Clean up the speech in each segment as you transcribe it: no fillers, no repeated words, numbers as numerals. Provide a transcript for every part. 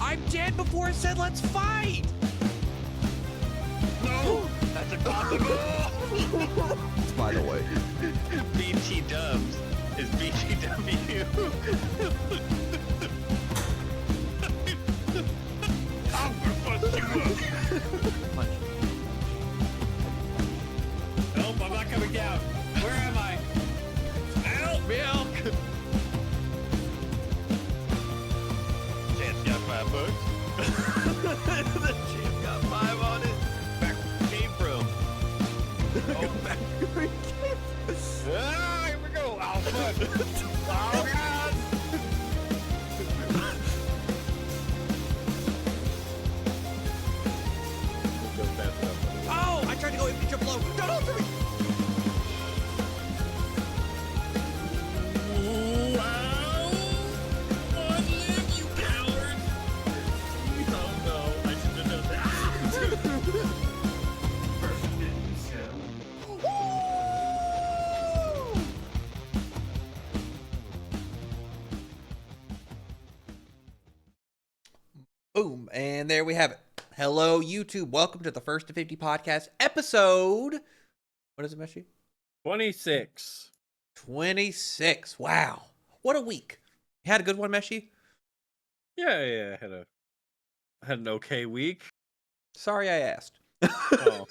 I'm dead before I said let's fight! No! That's impossible! By the way. BT Dubs is BTW. I'm gonna bust you up! Nope, I'm not coming down. Where am I? Help! Milk! Chance got $5. The champ got 5 on it. Back where it came from. Go back where he came. Ah, here we go. Oh, fuck. Oh, God. Go fast enough. Oh, I tried to go in jump low. Don't hold for me. Wow. One live, you coward. Oh, no. I should have done that. Boom, and there we have it. Hello, YouTube. Welcome to the First to 50 podcast episode. What is it, Messi? 26. 26. Wow. What a week. You had a good one, Messi? Yeah, I had an okay week. Sorry I asked. Oh.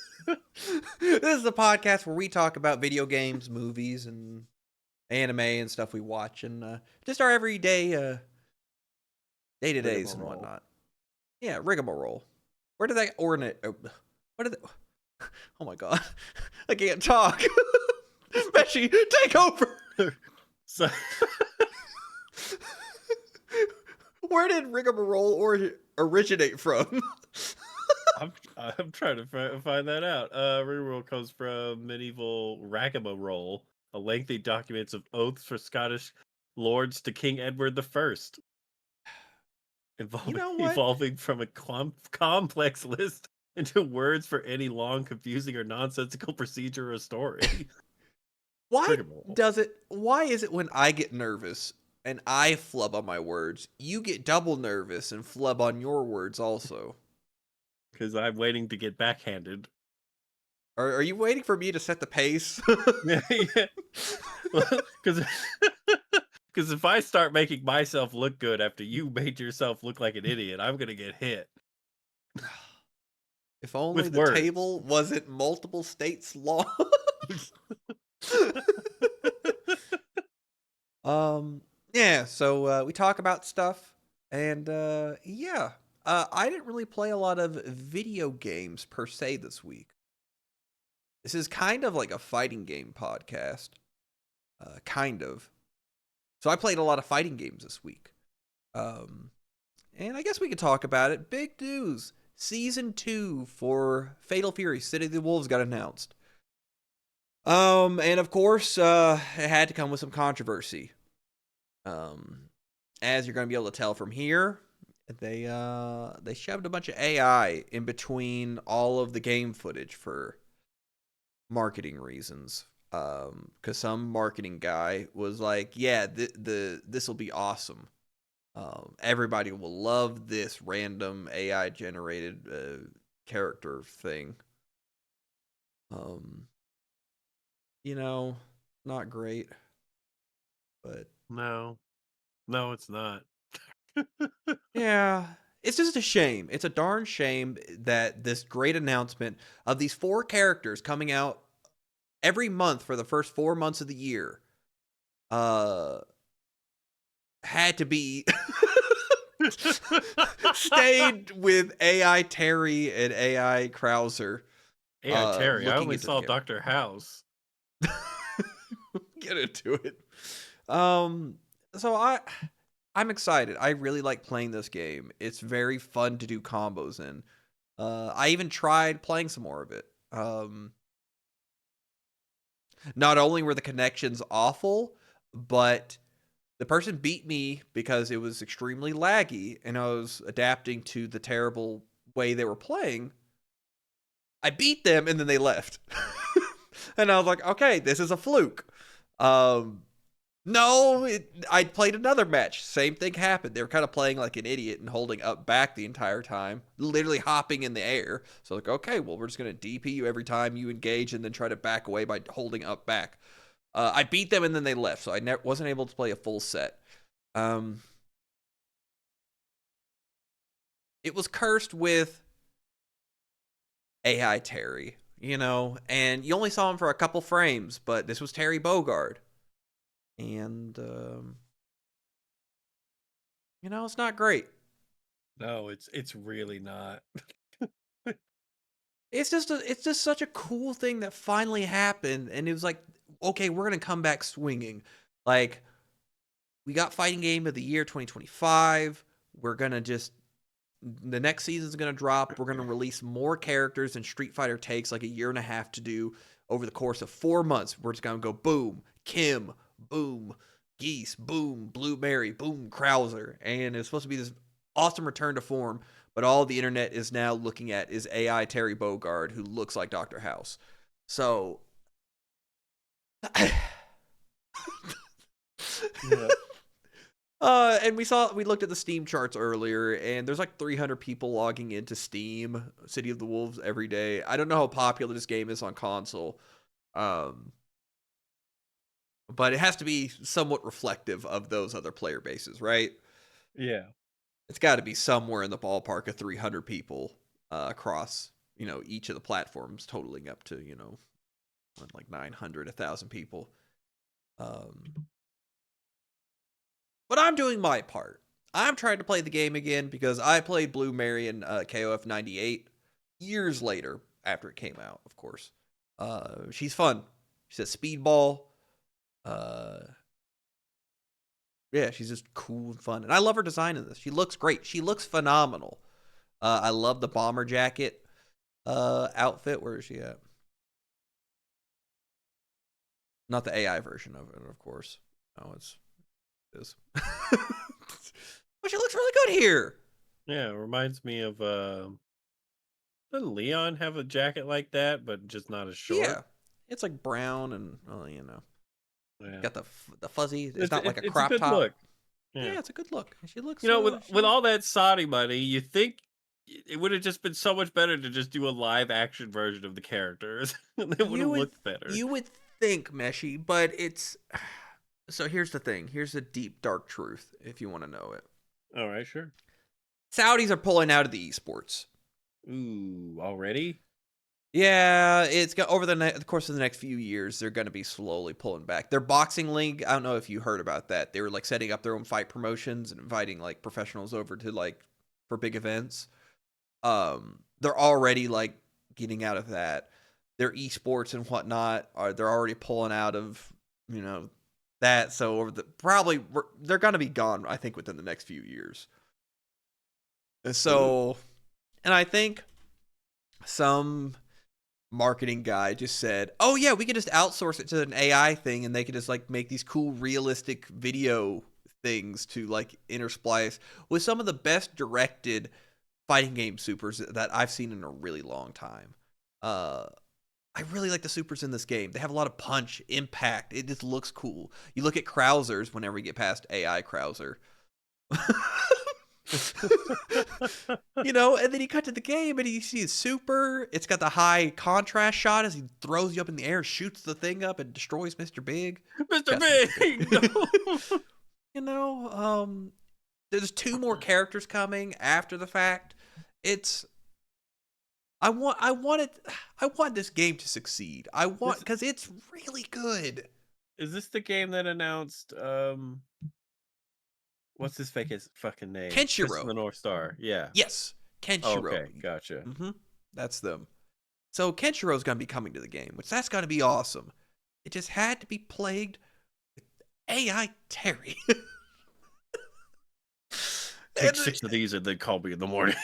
This is a podcast where we talk about video games, movies, and anime and stuff we watch, and just our everyday day-to-days and Rigmarole. whatnot. Yeah, rigmarole. Where did that ornate? What did that? Oh my god, I can't talk. Messi, take over. So Where did rigmarole originate from? I'm trying to find that out. Rigmarole comes from medieval ragamarole, a lengthy document of oaths for Scottish lords to King Edward I. You know what? Evolving from a complex list into words for any long, confusing, or nonsensical procedure or story. Why Rigmarole. Why is it when I get nervous and I flub on my words, you get double nervous and flub on your words also? Because I'm waiting to get backhanded. Are you waiting for me to set the pace? Yeah. Because if I start making myself look good after you made yourself look like an idiot, I'm going to get hit. If only With the words. table wasn't multiple states long. Yeah, so we talk about stuff, and yeah, I didn't really play a lot of video games per se this week. This is kind of like a fighting game podcast, kind of. So I played a lot of fighting games this week, and I guess we could talk about it. Big news: Season 2 for Fatal Fury: City of the Wolves got announced. And of course, it had to come with some controversy. As you're going to be able to tell from here, they shoved a bunch of AI in between all of the game footage for marketing reasons. Because some marketing guy was like, "Yeah, this will be awesome. Everybody will love this random AI generated character thing." You know, not great, but No, it's not. yeah, it's just a shame. It's a darn shame that this great announcement of these 4 characters coming out every month for the first 4 months of the year had to be stayed with AI Terry and AI Krauser. AI Terry, I looking only into the saw camera. Dr. House. Get into it. So I'm excited. I really like playing this game. It's very fun to do combos in. I even tried playing some more of it. Not only were the connections awful, but the person beat me because it was extremely laggy and I was adapting to the terrible way they were playing. I beat them and then they left. And I was like, okay, this is a fluke. No, I played another match. Same thing happened. They were kind of playing like an idiot and holding up back the entire time, literally hopping in the air. So like, okay, well, we're just gonna DP you every time you engage, and then try to back away by holding up back. I beat them, and then they left, so I wasn't able to play a full set. Um, it was cursed with AI Terry, and you only saw him for a couple frames, but this was Terry Bogard, and it's not great. No, it's really not. It's just such a cool thing that finally happened, and it was like, okay, we're gonna come back swinging. Like, we got fighting game of the year 2025. We're gonna just the next season's gonna drop. We're gonna release more characters than Street Fighter takes like a year and a half to do over the course of 4 months. We're just gonna go boom, Kim, boom, Geese, boom, Blue Mary, boom, Krauser, and it's supposed to be this awesome return to form. But all the internet is now looking at is AI Terry Bogard, who looks like Dr. House. So, Yeah. And we looked at the Steam charts earlier, and there's like 300 people logging into Steam, City of the Wolves, every day. I don't know how popular this game is on console, um, but it has to be somewhat reflective of those other player bases, right? Yeah. It's got to be somewhere in the ballpark of 300 people across, each of the platforms, totaling up to, like 900, 1,000 people. But I'm doing my part. I'm trying to play the game again because I played Blue Mary in KOF 98 years later after it came out, of course. She's fun. She's a speedball. Uh, yeah, she's just cool and fun. And I love her design in this. She looks great. She looks phenomenal. I love the bomber jacket outfit. Where is she at? Not the AI version of it, of course. No, it is. But she looks really good here. Yeah, it reminds me of doesn't Leon have a jacket like that, but just not as short? Yeah, it's like brown and Yeah. got the fuzzy. It's It's not like a it's a crop good top. look. Yeah. Yeah, it's a good look. She looks. With all that Saudi money, you think it would have just been so much better to just do a live action version of the characters. And it would You have would looked better. you would think Meshy, but it's. So here's the thing. Here's the deep dark truth. If you want to know it, All right, sure. Saudis are pulling out of the esports. Ooh, already? Yeah, it's got over the course of the next few years, they're going to be slowly pulling back. Their boxing league, I don't know if you heard about that. They were like setting up their own fight promotions and inviting like professionals over to like for big events. They're already like getting out of that. Their esports and whatnot they're already pulling out of you know that. So over they're going to be gone. I think within the next few years. And Ooh. so, and I think some marketing guy just said, "Oh yeah, we could just outsource it to an AI thing, and they could just like make these cool, realistic video things to like intersplice with some of the best directed fighting game supers that I've seen in a really long time." I really like the supers in this game. They have a lot of punch, impact. It just looks cool. You look at Krauser's whenever we get past AI Krauser. And then you cut to the game and you see his super. It's got the high contrast shot as he throws you up in the air, shoots the thing up, and destroys Mr. Big. Mr. Got some Big! No! you know, there's 2 more characters coming after the fact. It's I want this game to succeed. I want This because it's really good. is this the game that announced what's his fucking name? Fist of Kenshiro. the North Star. Yeah. Yes, Kenshiro. Okay, gotcha. That's them. So Kenshiro's gonna be coming to the game, which that's gonna be awesome. It just had to be plagued with AI Terry. Take 6 of these and then call me in the morning.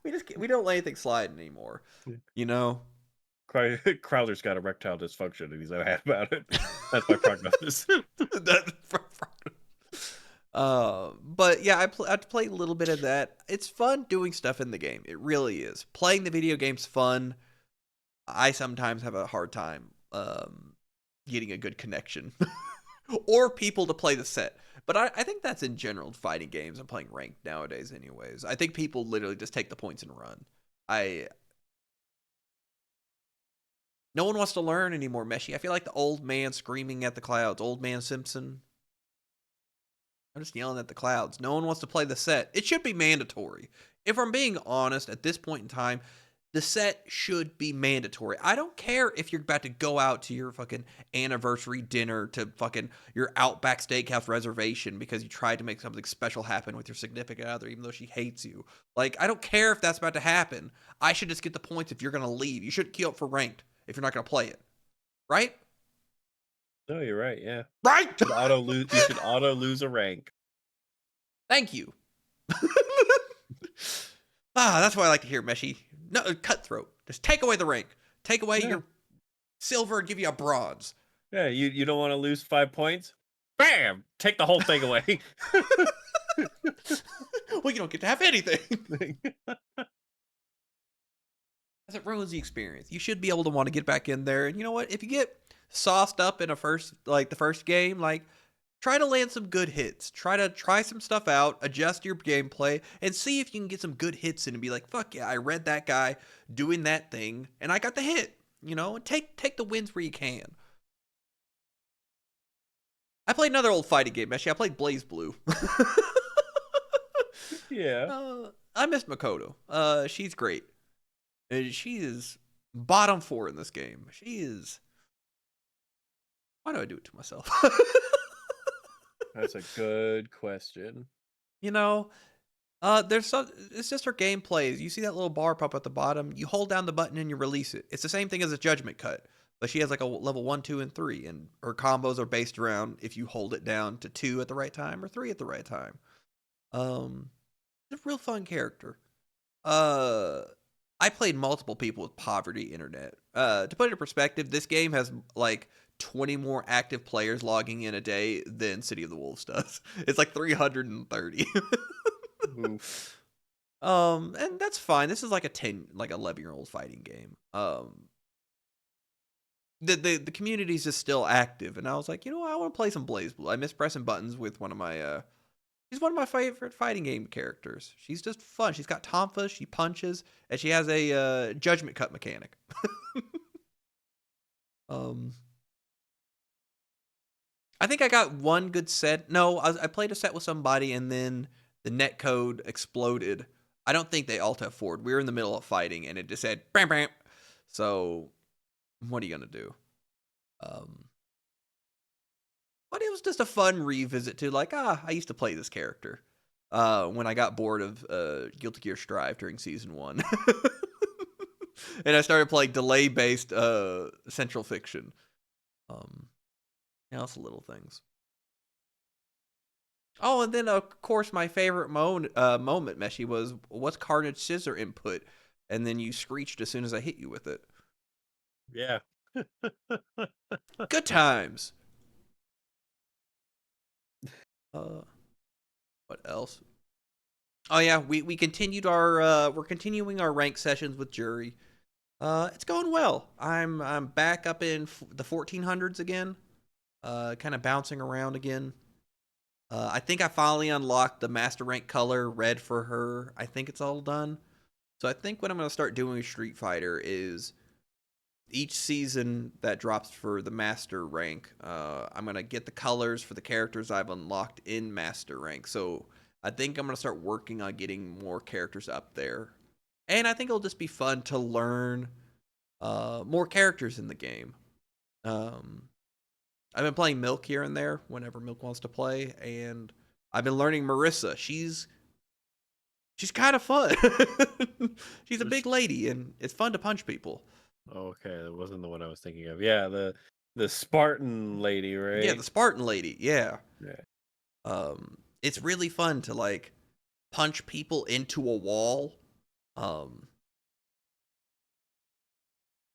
we don't let anything slide anymore. Yeah. You know. Crowder's got erectile dysfunction and he's so happy about it. That's my prognosis. But yeah, I play a little bit of that. It's fun doing stuff in the game. It really is. Playing the video game's fun. I sometimes have a hard time getting a good connection or people to play the set. But I think that's in general fighting games and playing ranked nowadays anyways. I think people literally just take the points and run. I No one wants to learn anymore, Meshy. I feel like the old man screaming at the clouds, old man Simpson. I'm just yelling at the clouds. No one wants to play the set. It should be mandatory. If I'm being honest, at this point in time, the set should be mandatory. I don't care if you're about to go out to your fucking anniversary dinner to fucking your Outback Steakhouse reservation because you tried to make something special happen with your significant other, even though she hates you. Like, I don't care if that's about to happen. I should just get the points if you're going to leave. You shouldn't queue up for ranked if you're not going to play it. Right? No, you're right. Yeah. Right? You should auto lose a rank. Thank you. That's what I like to hear, Meshy. No, cutthroat. Just take away the rank. Take away your silver and give you a bronze. Yeah, you don't want to lose 5 points? Bam! Take the whole thing away. Well, you don't get to have anything. As it ruins the experience. You should be able to want to get back in there. And you know what? If you get sauced up in the first game, like try to land some good hits. Try some stuff out, adjust your gameplay, and see if you can get some good hits in and be like, fuck yeah, I read that guy doing that thing, and I got the hit. You know, take the wins where you can. I played another old fighting game, actually. I played Blaze Blue. Yeah. I missed Makoto. She's great. She is bottom 4 in this game. She is. Why do I do it to myself? That's a good question. You know, it's just her gameplay. You see that little bar pop at the bottom. You hold down the button and you release it. It's the same thing as a judgment cut, but she has like a level 1, 2, and 3, and her combos are based around if you hold it down to 2 at the right time or 3 at the right time. It's a real fun character. I played multiple people with poverty internet. To put it in perspective, this game has like 20 more active players logging in a day than City of the Wolves does. It's like 330. And that's fine. This is like a 11-year-old fighting game. The community's just still active, and I was like, you know what? I want to play some Blaze Blue. I miss pressing buttons with one of my she's one of my favorite fighting game characters. She's just fun. She's got tonfa, she punches, and she has a judgment cut mechanic. I think I got one good set. No, I played a set with somebody, and then the net code exploded. I don't think they alt F4'd. We were in the middle of fighting, and it just said bam bam. So, what are you gonna do? But it was just a fun revisit to like, I used to play this character when I got bored of Guilty Gear Strive during Season 1. And I started playing delay-based Central Fiction. It's little things. Oh, and then, of course, my favorite moment, Meshy, was what's Carnage Scissor input? And then you screeched as soon as I hit you with it. Yeah. Good times. What else? Oh yeah, we continued we're continuing our rank sessions with Jury. It's going well. I'm back up in the 1400s again. Kind of bouncing around again. I think I finally unlocked the master rank color red for her. I think it's all done. So I think what I'm going to start doing with Street Fighter is each season that drops for the master rank, I'm going to get the colors for the characters I've unlocked in master rank. So I think I'm going to start working on getting more characters up there. And I think it'll just be fun to learn more characters in the game. I've been playing Milk here and there whenever Milk wants to play, and I've been learning Marissa. She's kind of fun. She's a big lady, and it's fun to punch people. Okay, that wasn't the one I was thinking of. Yeah, the Spartan lady, right? Yeah, the Spartan lady. Yeah. Yeah. It's really fun to like punch people into a wall.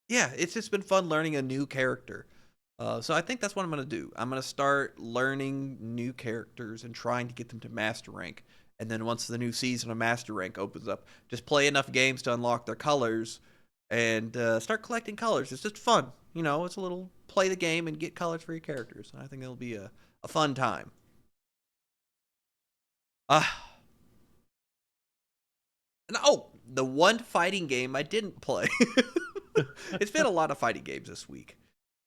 Yeah, it's just been fun learning a new character. So I think that's what I'm going to do. I'm going to start learning new characters and trying to get them to master rank. And then once the new season of master rank opens up, just play enough games to unlock their colors and start collecting colors. It's just fun. You know, it's a little play the game and get colors for your characters. I think it'll be a fun time. Uh, the one fighting game I didn't play. It's been a lot of fighting games this week.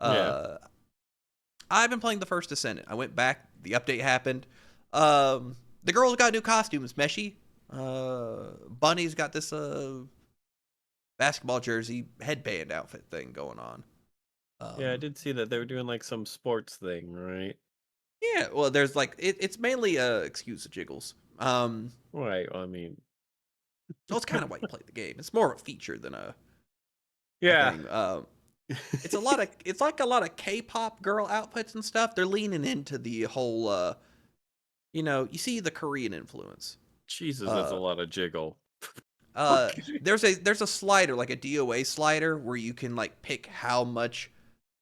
Yeah. I've been playing the first Descendant. I went back. The update happened. The girls got new costumes. Meshy. Bunny's got this basketball jersey headband outfit thing going on. Yeah, I did see that they were doing like some sports thing, right? Yeah, well, there's like it's mainly excuse the jiggles. Right. I mean, So it's kind of why you play the game. It's more of a feature than a yeah. thing. It's like a lot of K-pop girl outfits and stuff. They're leaning into the whole you see the Korean influence. Jesus, that's a Uh lot of jiggle. uh there's a slider, like a DOA slider, where you can like pick how much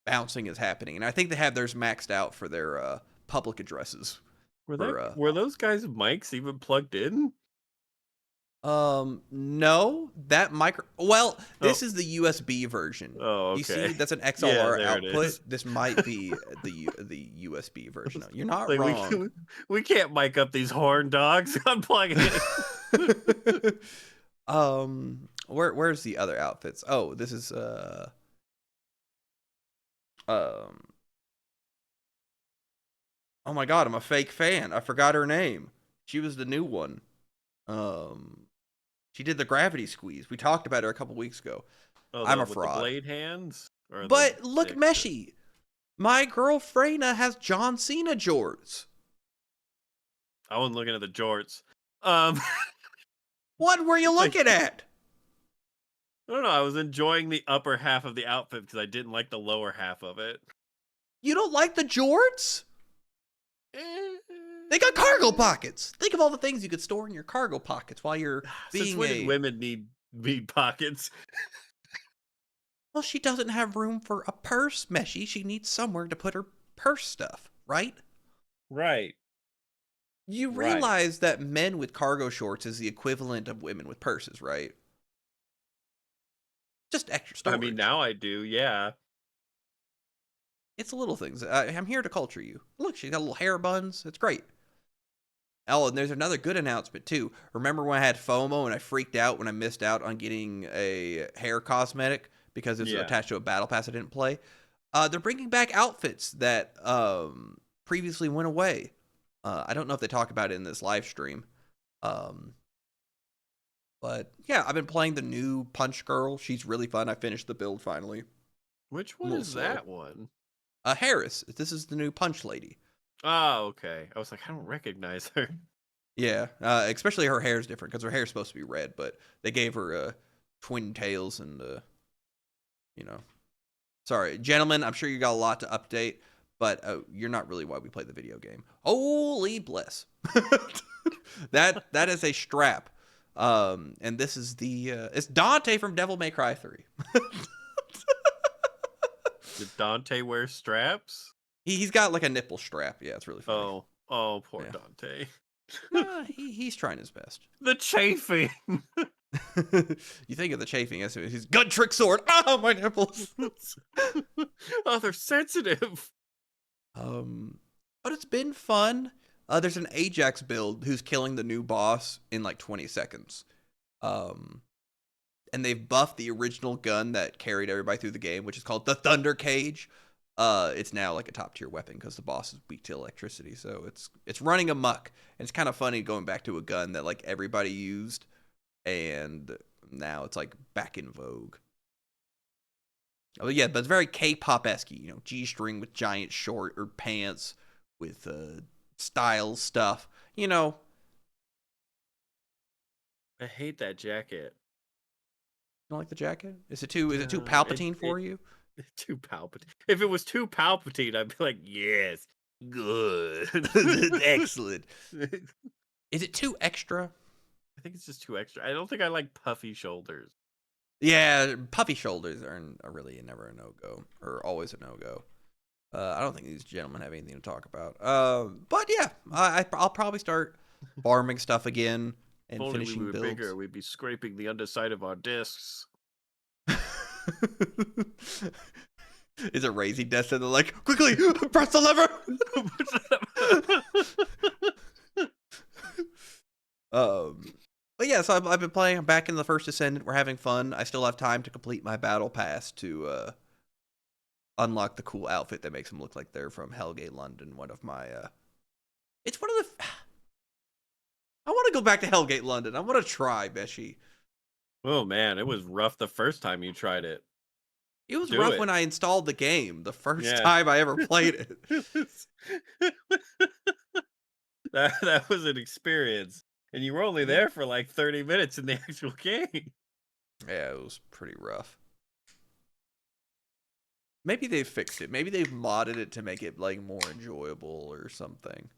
bouncing is happening. And I think they have theirs maxed out for their public addresses for Were those guys' mics even plugged in? no, that micro. Well, Oh, this is the USB version. oh, You see, okay. that's an Yeah, XLR there it output. is. This might be the USB version. You're not Like wrong. we can't mic up these horn dogs. Unplug it. Where's the other outfits? Oh, this is um. Oh my God, I'm a fake fan. I forgot her name. She was the new one. Um, she did the gravity squeeze. We talked about her a couple weeks ago. Oh, I'm the a with the fraud. blade hands or the But look, sticks? Meshy. My girl Freyna has John Cena jorts. I wasn't looking at the jorts. Um, What were you like looking at? I don't know. I was enjoying the upper half of the outfit because I didn't like the lower half of it. You don't like the jorts? Eh, They got cargo pockets. Think of all the things you could store in your cargo pockets while you're Since being when did a. women need pockets? Well, she doesn't have room for a purse, Meshy. She needs somewhere to put her purse stuff, right? Right, You right. realize that men with cargo shorts is the equivalent of women with purses, right? Just extra I mean, storage. now I do. Yeah. It's little things. I'm here to culture you. Look, she's got little hair buns. It's great. Oh, and there's another good announcement too. Remember when I had FOMO and I freaked out when I missed out on getting a hair cosmetic because it's Yeah. attached to a battle pass I didn't play? They're bringing back outfits that previously went away. I don't know if they talk about it in this live stream. Um, but yeah, I've been playing the new Punch Girl. She's really fun. I finished the build finally. Which I'm a one little is slow. that one? Harris. This is the new Punch Lady. Oh, okay. I was like, I don't recognize her. Yeah, especially her hair is different because her hair is supposed to be red, but they gave her twin tails and you know. Sorry, gentlemen. I'm sure you got a lot to update, but you're not really why we play the video game. Holy bless! that is a strap, and this is the it's Dante from Devil May Cry 3. Did Dante wear straps? He's got like a nipple strap. Yeah, it's really funny. Oh, poor Yeah, Dante. he's trying his best. The chafing. You think of the chafing as his gun trick sword. Oh, my nipples. Oh, they're sensitive. But it's been fun. There's an Ajax build who's killing the new boss in like 20 seconds. Um, and they've buffed the original gun that carried everybody through the game, which is called the Thunder Cage. It's now like a top tier weapon because the boss is weak to electricity, so it's running amok. And it's kind of funny going back to a gun that like everybody used, and now it's like back in vogue. Oh yeah, but it's very K-pop esque, G-string with giant short or pants with style stuff. I hate that jacket. You don't like the jacket? Is it too It Palpatine it for you? too Palpatine. If it was too Palpatine, I'd be like, yes, good. Excellent. I Is it too extra? think it's just too extra. I don't think I like puffy shoulders. Yeah, puffy shoulders are really never a no-go, or always a no-go. I don't think these gentlemen have anything to talk about. But yeah, I'll probably start farming stuff again If and only we finishing were bigger, builds. we'd be scraping the underside of our discs. Is it raising Destin? They're like, quickly, press the lever. um, but yeah, so I've been playing. I'm back in the first Ascendant. We're having fun. I still have time to complete my battle pass to unlock the cool outfit that makes them look like they're from Hellgate London. One of my it's one of the. I want to go back to Hellgate London. I want to try Beshi. Oh man, it was rough the first time you tried it. It was Do rough it. when I installed the game the first Yeah. time I ever played it. That was an experience. And you were only Yeah. there for like 30 minutes in the actual game. Yeah, it was pretty rough. Maybe they fixed it. Maybe they've modded it to make it like more enjoyable or something.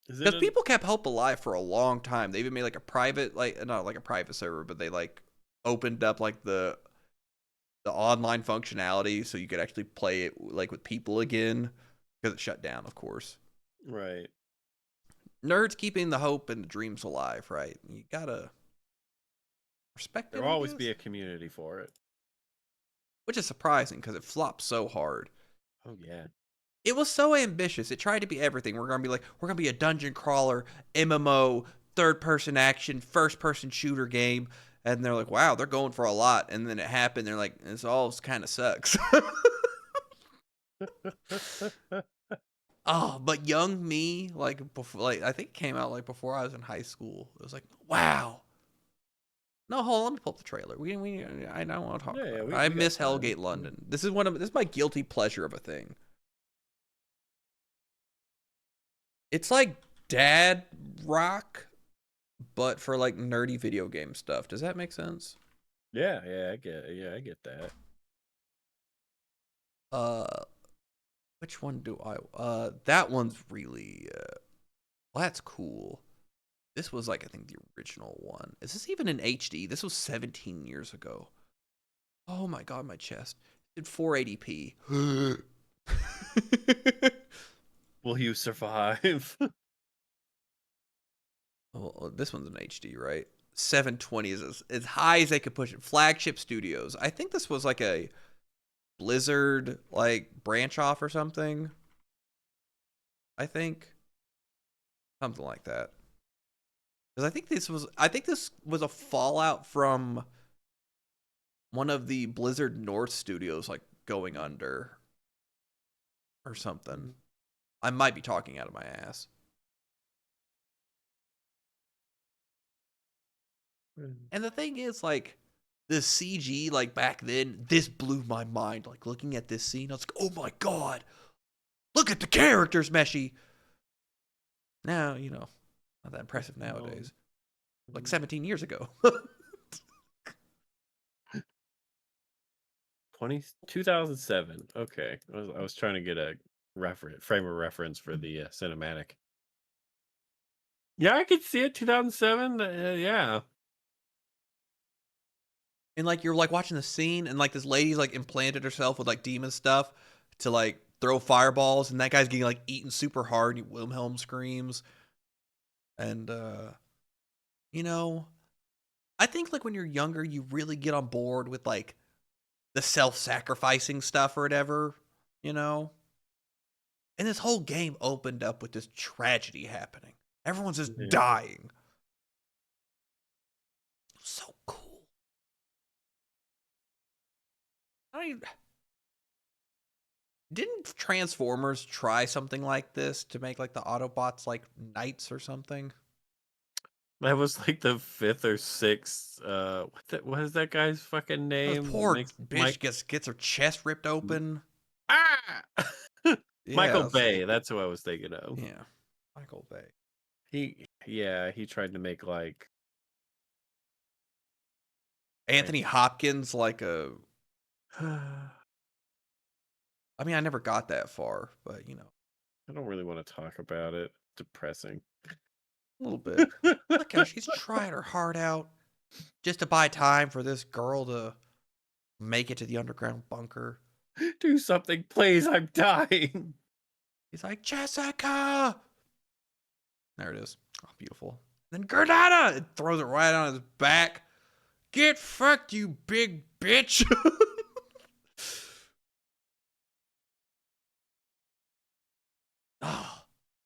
Is it Because a people kept Hope alive for a long time. They even made like a private, like not like a private server, but they like opened up like the online functionality so you could actually play it like with people again because it shut down, of course. right? Nerds keeping the hope and the dreams alive, right? You gotta respect it, There'll I always be guess. a community for it. Which is surprising because it flopped so hard. Oh yeah. It was so ambitious. It tried to be everything. We're gonna be like, we're gonna be a dungeon crawler, MMO, third person action, first person shooter game. And they're like, wow, they're going for a lot. And then it happened. They're like, this all kind of sucks. Oh, but young me, like before, like I think it came out like before I was in high school. It was like, wow. No, hold on, let me pull up the trailer. I don't want to talk Yeah, about yeah, it. we, I we got miss time. Hellgate London. This is my guilty pleasure of a thing. It's like dad rock, but for like nerdy video game stuff. Does that make sense? I get that. Uh, which one do I? That one's really. Well, that's cool. This was like I think the original one. Is this even in HD? This was 17 years ago. Oh my god, my chest. Did 480p. Will you survive? Oh, this one's in HD, right? 720 is as high as they could push it. Flagship Studios. I think this was like a Blizzard like branch off or something. I think something like that. Because I think this was a fallout from one of the Blizzard North studios like going under or something. I might be talking out of my ass. And the thing is, like, the CG, like back then, this blew my mind. Like looking at this scene, I was like, oh my god, look at the characters, Meshy. Now, not that impressive nowadays. Like 17 years ago. 2007. Okay, I was trying to get a frame of reference for the cinematic. Yeah, I could see it. 2007. Yeah. And like you're like watching the scene, and like this lady's like implanted herself with like demon stuff to like throw fireballs, and that guy's getting like eaten super hard, and Wilhelm screams. And you know, I think like when you're younger, you really get on board with like the self-sacrificing stuff or whatever, you know? And this whole game opened up with this tragedy happening. Everyone's just Yeah. dying. So cool. I mean, didn't Transformers try something like this to make like the Autobots like knights or something? That was like the fifth or sixth. What is that guy's fucking This name? That poor makes bitch gets her chest ripped open. Ah! Michael Yeah, Bay. That's who I was thinking of. yeah. Michael Bay. He tried to make like Anthony Hopkins like a I I mean, I never got that far, but don't really want to talk about it. Depressing. a little bit. Look at her, she's trying her heart out just to buy time for this girl to make it to the underground bunker. Do something, please. I'm dying. He's like, Jessica! There it is. Oh, beautiful. Then Granada! It throws it right on his back. Get fucked, you big bitch!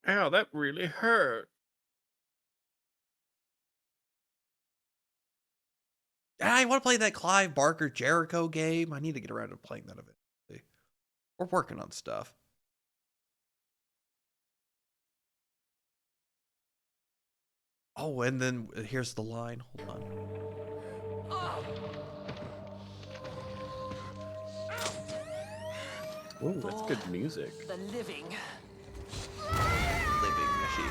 Ow, that really hurt. I want to play that Clive Barker Jericho game. I need to get around to playing that eventually. We're working on stuff. Oh, and then here's the line. Hold on. Ooh, that's For good music. the living. Living Meshy.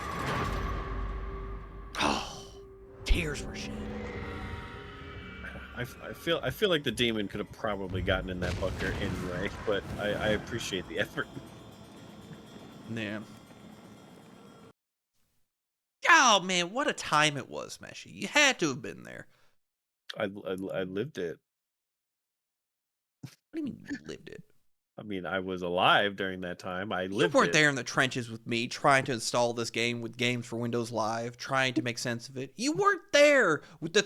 Oh, tears were shed. I feel like the demon could have probably gotten in that bunker anyway, but I appreciate the effort. Man. Oh man, what a time it was, Meshy. You had to have been there. I lived it. What do you mean you lived it? I mean, I was alive during that time. I You lived weren't it. there in the trenches with me trying to install this game with Games for Windows Live, trying to make sense of it. You weren't there with the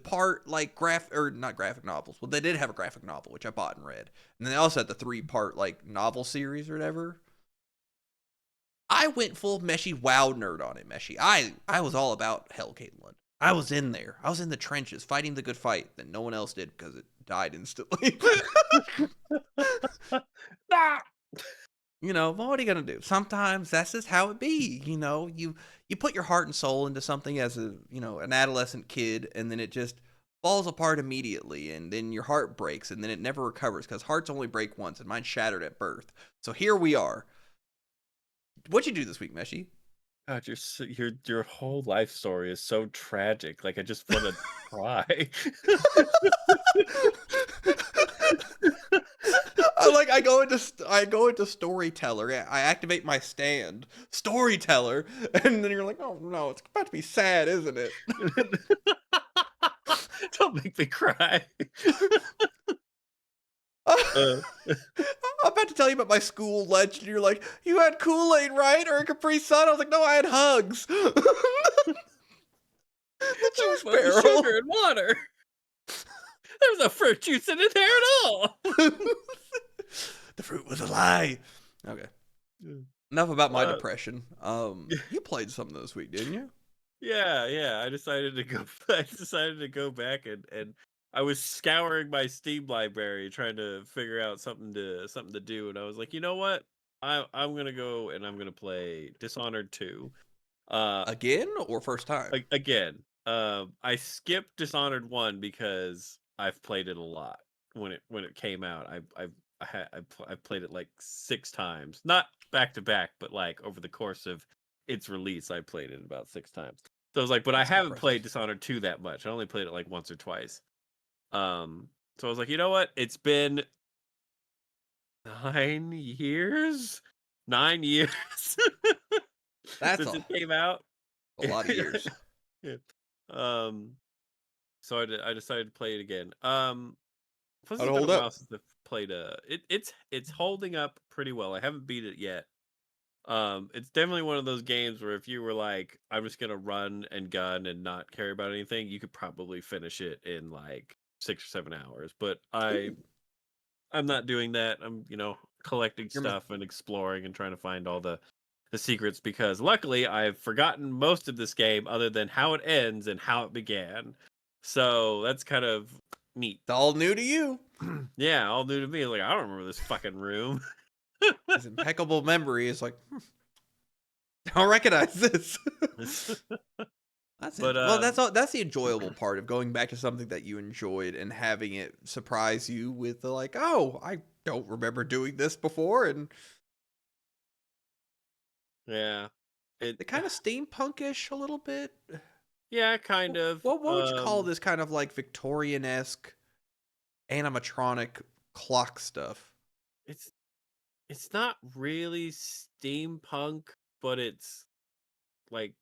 part like not graphic novels. Well, they did have a graphic novel which I bought and read. And then they also had the 3-part like novel series or whatever. I went full Meshy WoW nerd on it, Meshy. I was all about Hell Caitlin. I was in there. I was in the trenches fighting the good fight that no one else did because it died instantly. Ah! You know, but what are you gonna do? Sometimes that's just how it be. You know, you put your heart and soul into something as an adolescent kid, and then it just falls apart immediately, and then your heart breaks, and then it never recovers because hearts only break once, and mine shattered at birth. So here we are. What'd you do this week, Meshy? God, your whole life story is so tragic. Like I just want to cry. I go into storyteller. I activate my stand storyteller, and then you're like, oh no, it's about to be sad, isn't it? Don't make me cry. I'm Uh, about to tell you about my school legend. You're like, you had Kool-Aid, right? Or a Capri Sun? I was like, no, I had hugs. The that was juice mostly barrel. sugar and water. There was no fruit juice in it there at all. The fruit was a lie. Okay. Enough about my Uh, depression. You played something this week, didn't you? yeah. I decided to go. I decided to go back and I was scouring my Steam library trying to figure out something to do, and I was like, you know what? I'm gonna go and I'm gonna play Dishonored 2. Uh, Again or first time? again, I skipped Dishonored 1 because I've played it a lot when it came out. I've played it like 6 times, not back to back, but like over the course of its release, I played it about 6 times. So I was like, but I That's haven't impressive. played Dishonored 2 that much. I only played it like once or twice. So I was like, you know what? It's been 9 years, 9 years That's since a, it came out. a lot of years. Yeah. Um, so I decided to play it again. Plus How'd it's it been a hold while up? since I've played it's holding up pretty well. I haven't beat it yet. It's definitely one of those games where if you were like, I'm just gonna run and gun and not care about anything, you could probably finish it in like 6 or 7 hours. But Ooh, I'm not doing that. I'm, collecting you're stuff and exploring and trying to find all the secrets because luckily I've forgotten most of this game other than how it ends and how it began. So that's kind of neat. it's all new to you. Yeah, all new to me. Like I don't remember this fucking room. His impeccable memory is like, I don't recognize this. But Well, that's all. That's the enjoyable part of going back to something that you enjoyed and having it surprise you with the like, oh, I don't remember doing this before, and yeah. It the kind of steampunkish a little bit. yeah, kind of. What would you call this kind of like Victorian esque animatronic clock stuff? It's it's not really steampunk, but it's like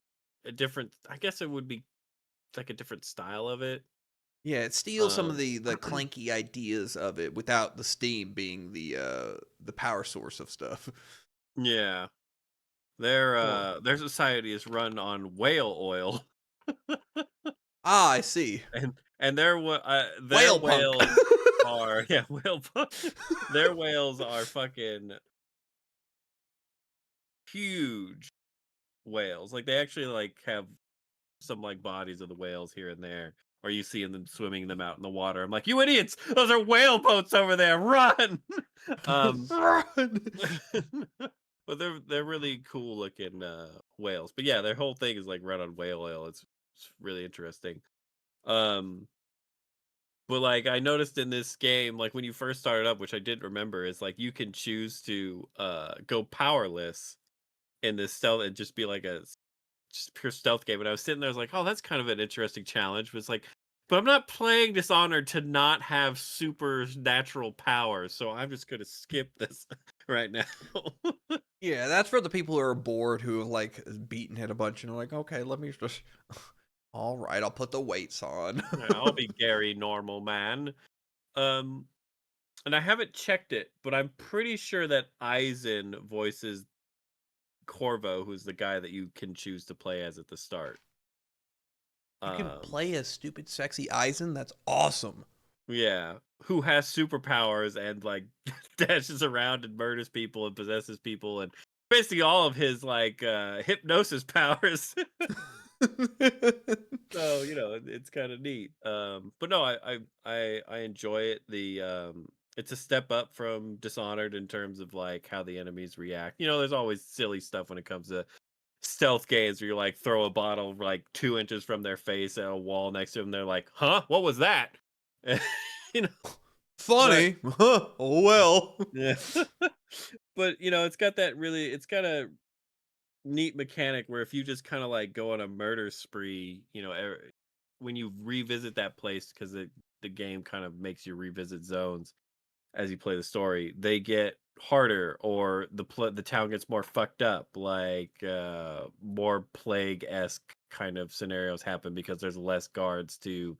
a different I guess it would be like a different style of it. Yeah, it steals some of Um the clanky ideas of it without the steam being the power source of stuff. yeah. Oh, Their society is run on whale oil, I see. and their Whale punk. whales are yeah their whales are fucking huge whales. Like they actually like have some like bodies of the whales here and there, or you see them swimming them out in the water. I'm like, you idiots! Those are whale boats over there. Run! um, Run! but they're really cool looking whales. But yeah, their whole thing is like run on whale oil. It's really interesting. Um, but like I noticed in this game, like when you first started up, which I didn't remember, is like you can choose to go powerless in this stealth and just be like a just pure stealth game. And I was sitting there, I was like, oh, that's kind of an interesting challenge. But it's like, but I'm not playing Dishonored to not have supernatural powers, so I'm just gonna skip this right now. Yeah, that's for the people who are bored who have like beaten it a bunch and are like, okay, let me just. All right, I'll put the weights on. Yeah, I'll be Gary Normal Man. Um, and I haven't checked it, but I'm pretty sure that Eisen voices Corvo, who's the guy that you can choose to play as at the start. You can Um, play as stupid, sexy Eisen. That's awesome. yeah, who has superpowers and like dashes around and murders people and possesses people and basically all of his like hypnosis powers. So it's kind of neat. But no, I enjoy it. It's a step up from Dishonored in terms of like how the enemies react. There's always silly stuff when it comes to stealth games where you like throw a bottle like 2 inches from their face at a wall next to them. They're like, "Huh? What was that?" you know, but Funny. Oh well. yeah, but it's got a neat mechanic where if you just kind of like go on a murder spree, when you revisit that place because the game kind of makes you revisit zones as you play the story, they get harder or the town gets more fucked up, like more plague-esque kind of scenarios happen because there's less guards to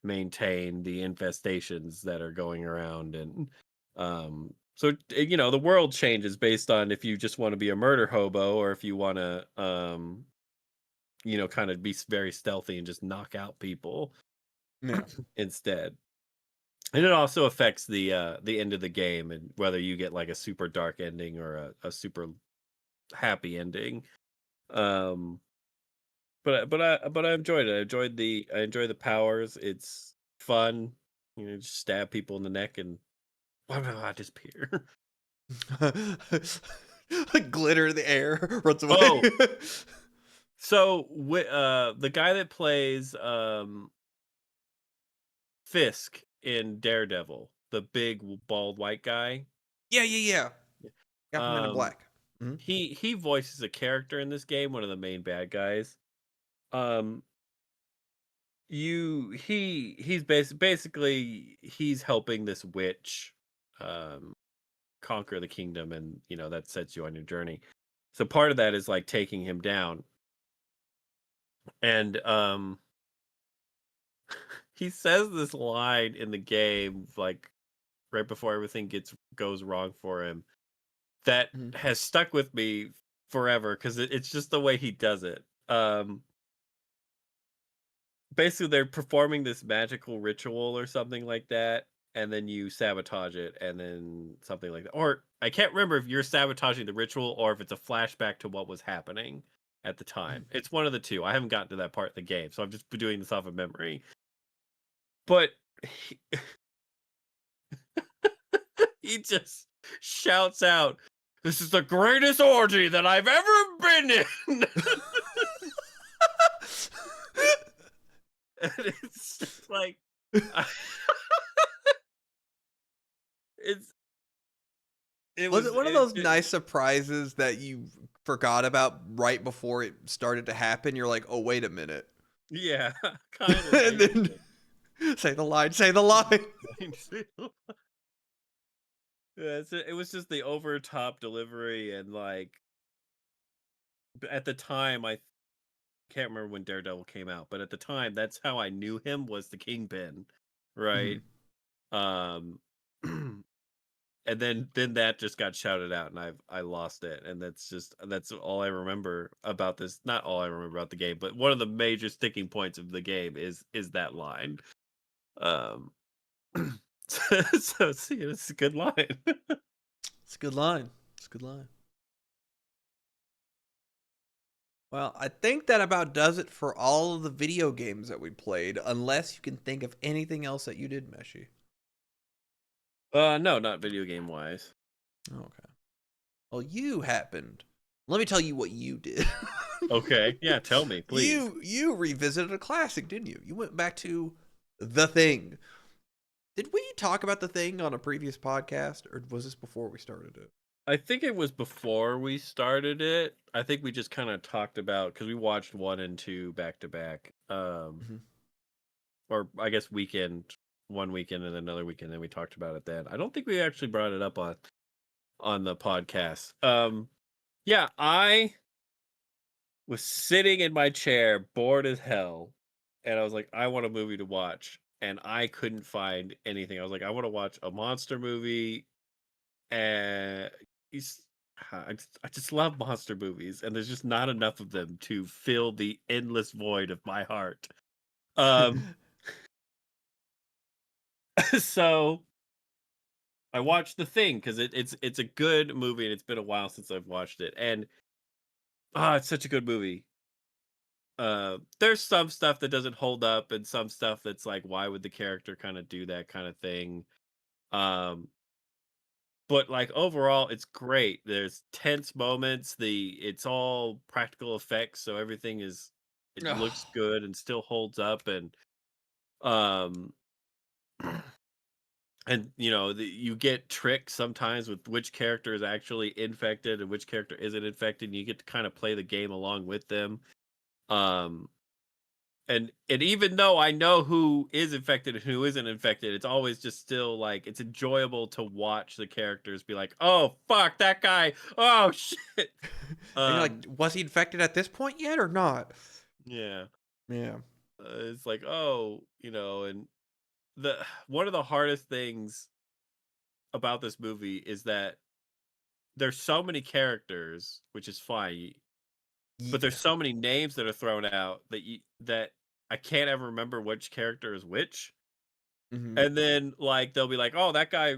maintain the infestations that are going around. And the world changes based on if you just want to be a murder hobo or if you want to kind of be very stealthy and just knock out people Yeah. instead. And it also affects the end of the game and whether you get like a super dark ending or a super happy ending. Um, but I enjoyed it. I enjoy the powers. It's fun. Just stab people in the neck and I disappear. Glitter in the air runs away. Oh, so the guy that plays Fisk in Daredevil, the big bald white guy. Yeah, yeah, yeah. Guy from Men in Um, Black. Mhm. he voices a character in this game, one of the main bad guys. Um, basically he's helping this witch um conquer the kingdom, and that sets you on your journey. So part of that is like taking him down, and he says this line in the game like right before everything goes wrong for him that Mhm. has stuck with me forever because it's just the way he does it. Basically, they're performing this magical ritual or something like that, and then you sabotage it, and then something like that. Or I can't remember if you're sabotaging the ritual or if it's a flashback to what was happening at the time. Mhm. It's one of the two. I haven't gotten to that part of the game, so I'm just doing this off of memory. But he, he just shouts out, "This is the greatest orgy that I've ever been in." And it's just like it's it Was was it one of those nice surprises that you forgot about right before it started to happen? You're like, oh, wait a minute. yeah, kind of And then say the line, say the line. Yeah, it was just the over top delivery and like at the time I can't remember when Daredevil came out, but at the time that's how I knew him was the Kingpin, right? Mhm. Um and then that just got shouted out and I lost it, and that's all I remember about this. Not all I remember about the game, but one of the major sticking points of the game is that line. Um so it's a good line. It's a good line. It's a good line. Well, I think that about does it for all of the video games that we played, unless you can think of anything else that you did, Meshi. No, not video game wise. Okay. Well, you happened. Let me tell you what you did. Okay, yeah, tell me, please. You revisited a classic, didn't you? You went back to The Thing. Did we talk about The Thing on a previous podcast, or was this before we started it? I think it was before we started it. I think we just kind of talked about because we watched 1 and 2 back to back. Mhm. Or I guess one weekend and another weekend, then we talked about it then. I don't think we actually brought it up on the podcast. Yeah, I was sitting in my chair, bored as hell, and I was like, I want a movie to watch, and I couldn't find anything. I was like, I want to watch a monster movie, and he's. I just love monster movies, and there's just not enough of them to fill the endless void of my heart. Um, so I watched The Thing because it's a good movie, and it's been a while since I've watched it, and it's such a good movie. There's some stuff that doesn't hold up, and some stuff that's like, why would the character kind of do that kind of thing? Um, but like overall, it's great. There's tense moments. It's all practical effects, so everything it looks Oh. good and still holds up, and um and you get tricked sometimes with which character is actually infected and which character isn't infected, and you get to kind of play the game along with them. um and even though I know who is infected and who isn't infected, it's always just still like it's enjoyable to watch the characters be like, oh fuck that guy, oh shit. And you're like, um was he infected at this point yet or not? yeah. Yeah. It's like, oh, and the one of the hardest things about this movie is that there's so many characters, which is fine, but Ye- there's so many names that are thrown out that I can't ever remember which character is which. mhm. And then like they'll be like, "Oh, that guy,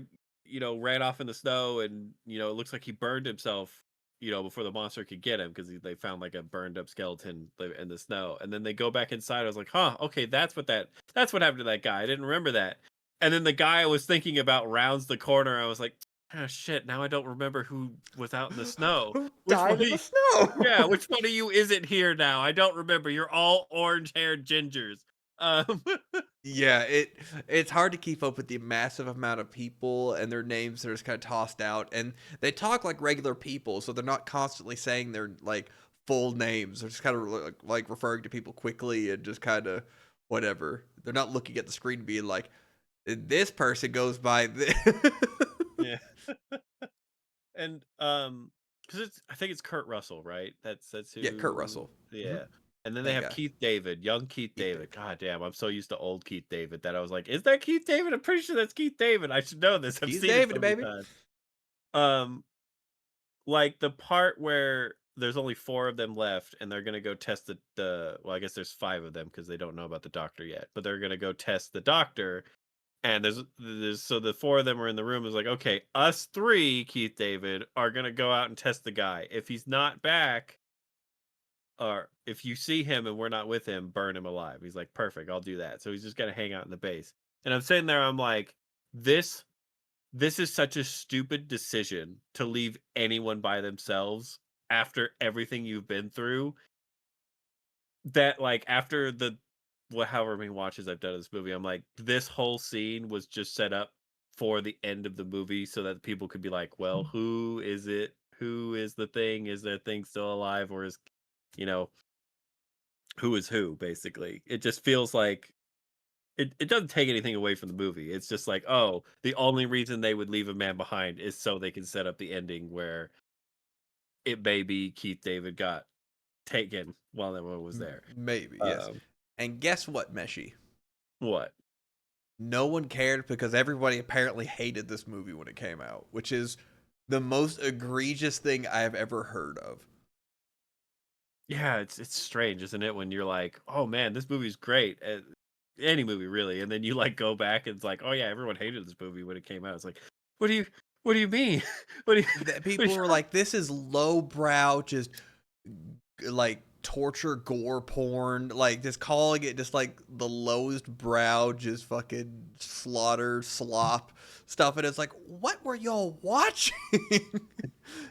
ran off in the snow, and it looks like he burned himself, before the monster could get him because they found like a burned up skeleton in the snow." And then they go back inside. I was like, "Huh, okay, that's what happened to that guy. I didn't remember that." And then the guy I was thinking about rounds the corner. I was like, "Oh shit, now I don't remember who was out in the snow. Who Which one died of in the you, snow? yeah, which one of you isn't here now? I don't remember. You're all orange-haired gingers." Um Yeah, it's hard to keep up with the massive amount of people and their names that are just kind of tossed out, and they talk like regular people, so they're not constantly saying their like full names. They're just kind of like referring to people quickly and just kind of whatever. They're not looking at the screen being like, this person goes by this. yeah. And because I think it's Kurt Russell, right? That's Yeah, Kurt who. Russell. Hmm. Yeah. And then they That have guy, Keith David, young Keith Keith David. David. God damn, I'm so used to old Keith David that I was like, is that Keith David? I'm pretty sure that's Keith David. I should know It's this. I've Keith seen it so David, many baby. times. Um, like the part where there's only four of them left, and they're gonna go test the. Well, I guess there's five of them because they don't know about the doctor yet, but they're gonna go test the doctor. And there's so the four of them are in the room. Is like, okay, us three, Keith David, are gonna go out and test the guy. If he's not back, or if you see him and we're not with him, burn him alive. He's like, perfect, I'll do that. So he's just gonna hang out in the base. And I'm sitting there, I'm like, this this is such a stupid decision to leave anyone by themselves after everything you've been through. That like after the however many watches I've done of this movie, I'm like, this whole scene was just set up for the end of the movie so that people could be like, well, who is it? Who is the thing? Is their thing still alive? Or is, you know, who is who, basically? It just feels like it doesn't take anything away from the movie. It's just like, oh, the only reason they would leave a man behind is so they can set up the ending where it may be Keith David got taken while everyone was there. Maybe, yes. Um, And guess what, Meshi? what? No one cared because everybody apparently hated this movie when it came out, which is the most egregious thing I have ever heard of. Yeah, it's strange, isn't it? When you're like, "Oh man, this movie's great." Any movie really, and then you like go back and it's like, "Oh yeah, everyone hated this movie when it came out." It's like, "What do you mean? what do you That what people do were you like, "This is lowbrow, just like torture gore porn, like just calling it just like the lowest brow, just fucking slaughter slop stuff, and it's like, what were y'all watching?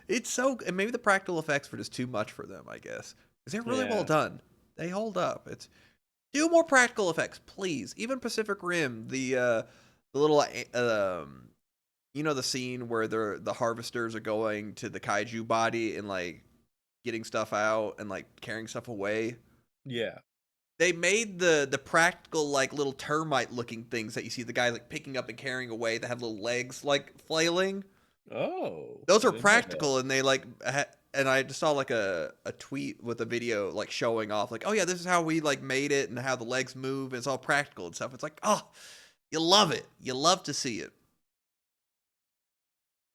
It's so, and maybe the practical effects were just too much for them, I guess, because they're really well Yeah. done. They hold up. It's do more practical effects, please. Even Pacific Rim, the little the scene where the harvesters are going to the kaiju body and like getting stuff out and like carrying stuff away. Yeah. They made the practical like little termite looking things that you see the guys like picking up and carrying away that have little legs like flailing. Oh, Those I are didn't know that. practical, and they like and I just saw like a tweet with a video like showing off like, oh yeah, this is how we like made it and how the legs move. It's all practical and stuff. It's like, oh, you love it. You love to see it.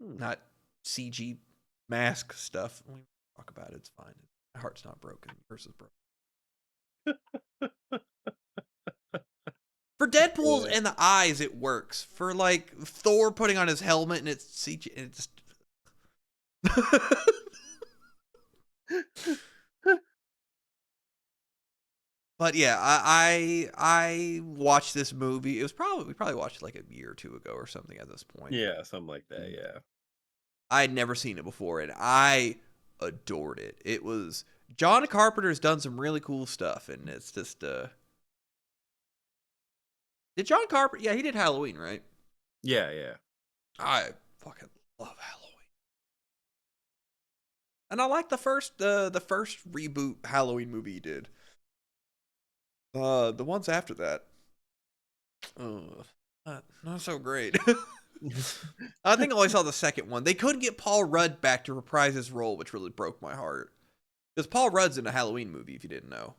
Hmm. Not CG mask stuff. We talk about it. It's fine. My heart's not broken. Yours is broken. For Deadpool's Yeah. and the eyes, it works. For like Thor putting on his helmet and it's CG, and it just. But yeah, I watched this movie. It was probably we probably watched it like a year or two ago or something at this point. Yeah, something like that. Yeah. I had never seen it before, and I adored it. It was John Carpenter's done some really cool stuff, and it's just did John Carpenter? Yeah, he did Halloween, right? Yeah, yeah. I fucking love Halloween. And I like the first reboot Halloween movie he did. The ones after that, not so great. I think I only saw the second one. They couldn't get Paul Rudd back to reprise his role, which really broke my heart. Because Paul Rudd's in a Halloween movie, if you didn't know.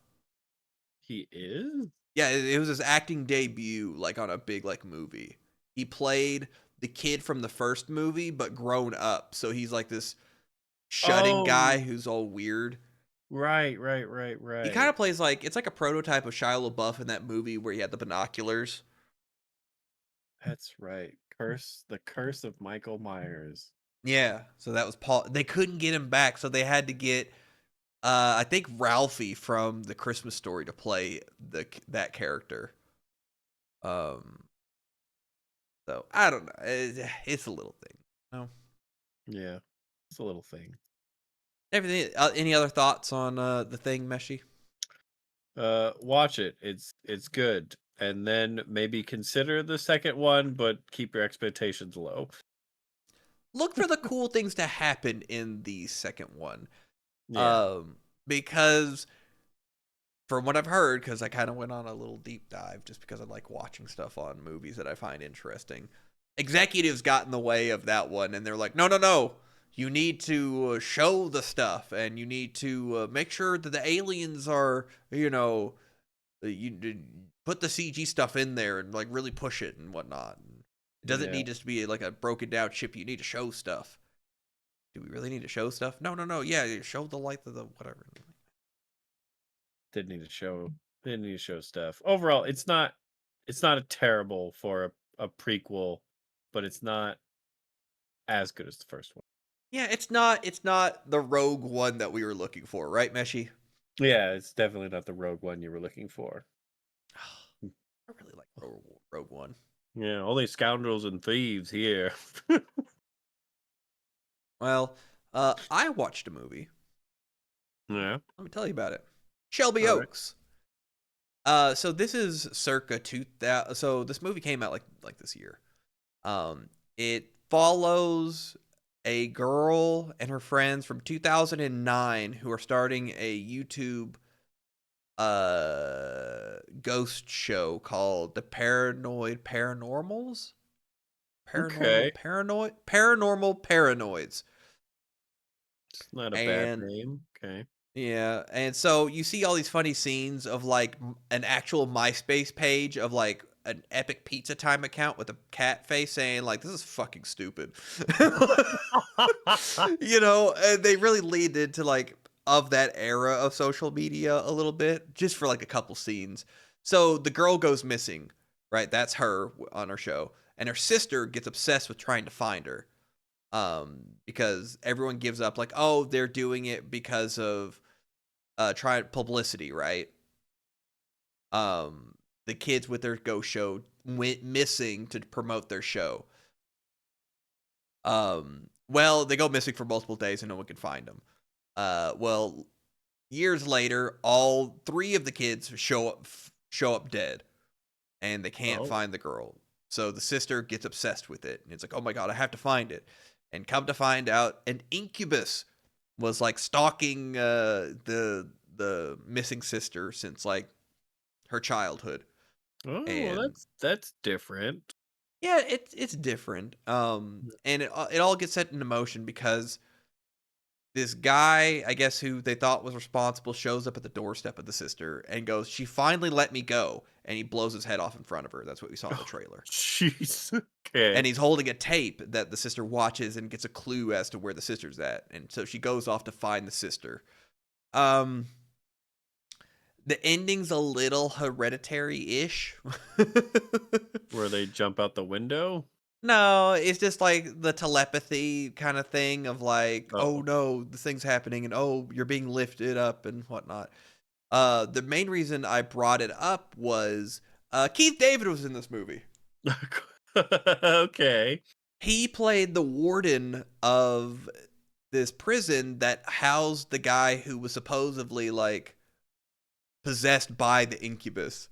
He is? Yeah, it was his acting debut, like on a big like movie. He played the kid from the first movie, but grown up. So he's like this shut-in guy Oh, who's all weird. right, right, right, He kind right. of plays like it's like a prototype of Shia LaBeouf in that movie where he had the binoculars. That's right. The curse of Michael Myers. Yeah, so that was Paul. They couldn't get him back, so they had to get I think Ralphie from the Christmas Story to play that character. Um, so I don't know. It's a little thing. No, Yeah. It's a little thing. everything. Any other thoughts on the thing, Meshi? Watch it. It's good. And then maybe consider the second one, but keep your expectations low. Look for the cool things to happen in the second one. Yeah. Um, because from what I've heard, because I kind of went on a little deep dive just because I like watching stuff on movies that I find interesting. Executives got in the way of that one, and they're like, no, no, no. You need to show the stuff, and you need to make sure that the aliens are, you put the CG stuff in there and like really push it and whatnot. It doesn't Yeah. need just to be like a broken down ship. You need to show stuff. Do we really need to show stuff? No, no, no. Yeah, show the light of the whatever. Didn't need to show stuff. Overall, it's not a terrible for a prequel, but it's not as good as the first one. Yeah, it's not the Rogue One that we were looking for, right, Meshi? Yeah, it's definitely not the Rogue One you were looking for. I really like Rogue One. Yeah, only scoundrels and thieves here. Well, I watched a movie. Yeah. Let me tell you about it. Shelby All right. Oaks. So this is circa 2000. So this movie came out like this year. It follows a girl and her friends from 2009 who are starting a YouTube ghost show called The Paranoid Paranormals. Okay. Paranormal Paranoids. It's not a bad And name. Okay. yeah, and so you see all these funny scenes of like an actual MySpace page of like an Epic Pizza Time account with a cat face saying like this is fucking stupid. And they really leaned into like of that era of social media a little bit just for like a couple scenes. So the girl goes missing, right? That's her on her show, and her sister gets obsessed with trying to find her. Because everyone gives up like, oh, they're doing it because of trying publicity, right? Um, the kids with their ghost show went missing to promote their show. Well, they go missing for multiple days and no one can find them. Well, years later, all three of the kids show up dead, and they can't Oh. find the girl. So the sister gets obsessed with it, and it's like, oh my god, I have to find it. And come to find out, an incubus was like stalking the missing sister since like her childhood. Oh, well, And that's different. yeah, it's different. And it all gets set into motion because this guy, I guess who they thought was responsible, shows up at the doorstep of the sister and goes, "She finally let me go," and he blows his head off in front of her. That's what we saw in the Oh, trailer. jeez. And Okay. he's holding a tape that the sister watches and gets a clue as to where the sister's at, and so she goes off to find the sister. Um, the ending's a little hereditary-ish. Where they jump out the window? No, it's just like the telepathy kind of thing of like, oh Oh. no, the thing's happening, and oh, you're being lifted up and whatnot. The main reason I brought it up was Keith David was in this movie. Okay. He played the warden of this prison that housed the guy who was supposedly like possessed by the incubus.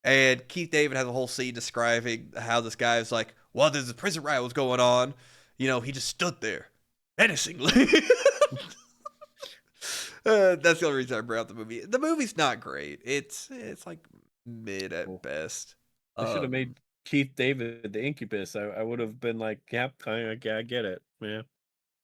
And Keith David has a whole scene describing how this guy is like, while there's a prison riot was going on, he just stood there menacingly. That's the only reason I brought up the movie. The movie's not great. It's like mid at Well, best. they should have Um, made Keith David the incubus. I would have been like, yep, I get it. Yeah.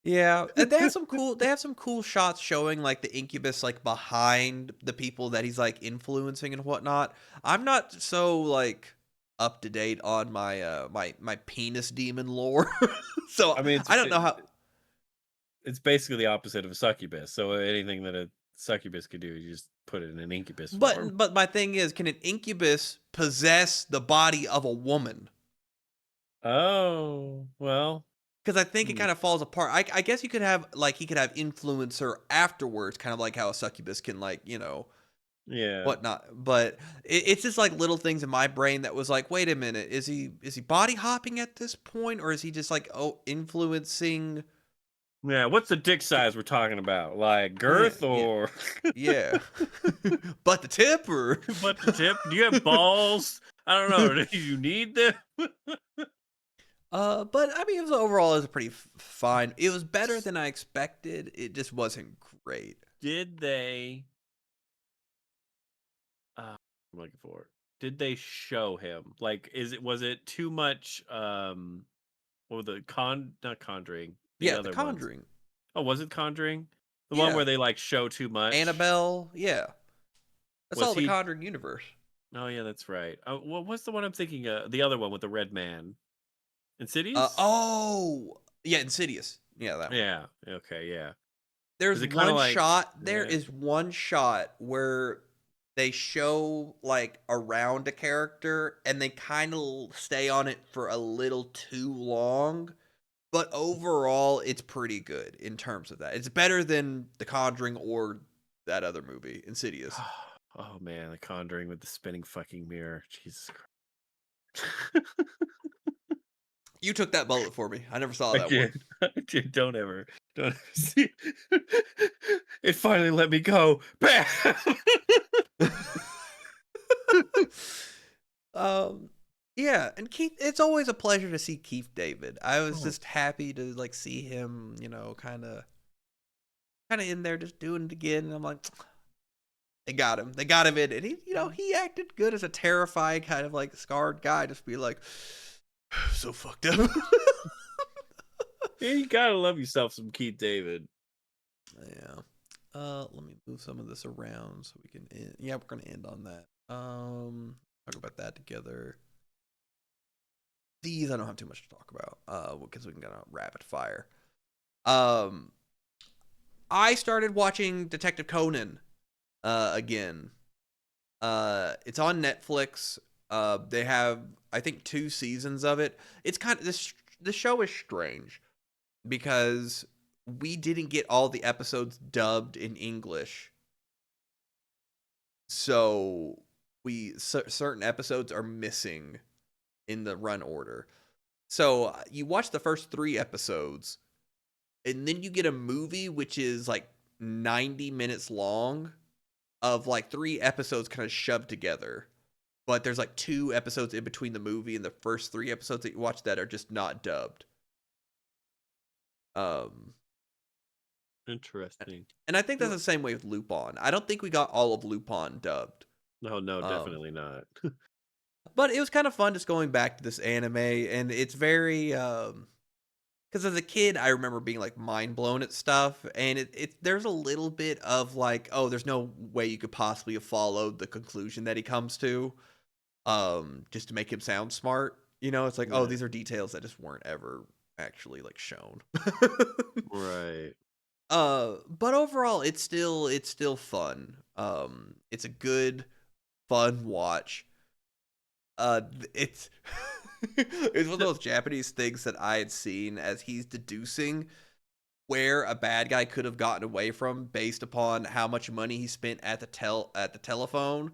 yeah, and they have some cool shots showing like the incubus like behind the people that he's like influencing and whatnot. I'm not so like up to date on my penis demon lore, so I mean, I don't know how. it's basically the opposite of a succubus. So anything that a succubus could do, you just put it in an incubus form. But my thing is, can an incubus possess the body of a woman? Oh, well. Because I think it Hmm. kind of falls apart. I guess you could have like he could have influence her afterwards, kind of like how a succubus can like Yeah. whatnot. But it's just like little things in my brain that was like, wait a minute, is he body hopping at this point, or is he just like influencing? Yeah. What's the dick size we're talking about? Like Yeah, girth yeah, or yeah. But the tip, or butt to tip? Do you have balls? I don't know. Do you need them? but I mean, overall, it was a pretty fine. It was better than I expected. It just wasn't great. Did they? I'm looking for it. Did they show him? Like, was it too much? Or the not Conjuring, the Yeah, The other ones. Conjuring. Oh, was it Conjuring? The one Yeah, where they like show too much? Annabelle. Yeah, that's Was all the he? Conjuring universe. Oh yeah, that's right. What's the one I'm thinking? The other one with the red man, Insidious. Oh, yeah, Insidious. Yeah, that one. Yeah. Okay. Yeah. There's Is it kind of one like shot. There that? is one shot where they show like around a character and they kind of stay on it for a little too long. But overall, it's pretty good in terms of that. It's better than The Conjuring or that other movie, Insidious. Oh man, The Conjuring with the spinning fucking mirror. Jesus Christ. You took that bullet for me. I never saw I that one. did. I did. Don't ever see. It finally let me go. Bam! um, yeah, and Keith. It's always a pleasure to see Keith David. I was Oh, just happy to like see him. Kind of in there just doing it again. And I'm like, they got him. They got him in, and he acted good as a terrifying kind of like scarred guy. Just be like, so fucked up. yeah, you gotta love yourself some Keith David. Yeah. Let me move some of this around so we can end. Yeah, we're gonna end on that. Talk about that together. These I don't have too much to talk about. Because we can go rapid fire. Um, I started watching Detective Conan, again. It's on Netflix. They have I think 2 seasons of it. It's kind of this show is strange because we didn't get all the episodes dubbed in English So certain episodes are missing in the run order. So you watch the first 3 episodes, and then you get a movie which is like 90 minutes long of like 3 episodes kind of shoved together. But there's like 2 episodes in between the movie and the first 3 episodes that you watch that are just not dubbed. Um, Interesting. and I think that's the same way with Lupin. I don't think we got all of Lupin dubbed. No, no, Um, definitely not. but it was kind of fun just going back to this anime, and it's very because as a kid I remember being like mind blown at stuff, and there's a little bit of like, oh, there's no way you could possibly have followed the conclusion that he comes to, just to make him sound smart. It's like, oh, Right. these are details that just weren't ever actually like shown. Right. But overall it's still fun. It's a good fun watch. It's it's one of those Japanese things that I had seen as he's deducing where a bad guy could have gotten away from based upon how much money he spent at the telephone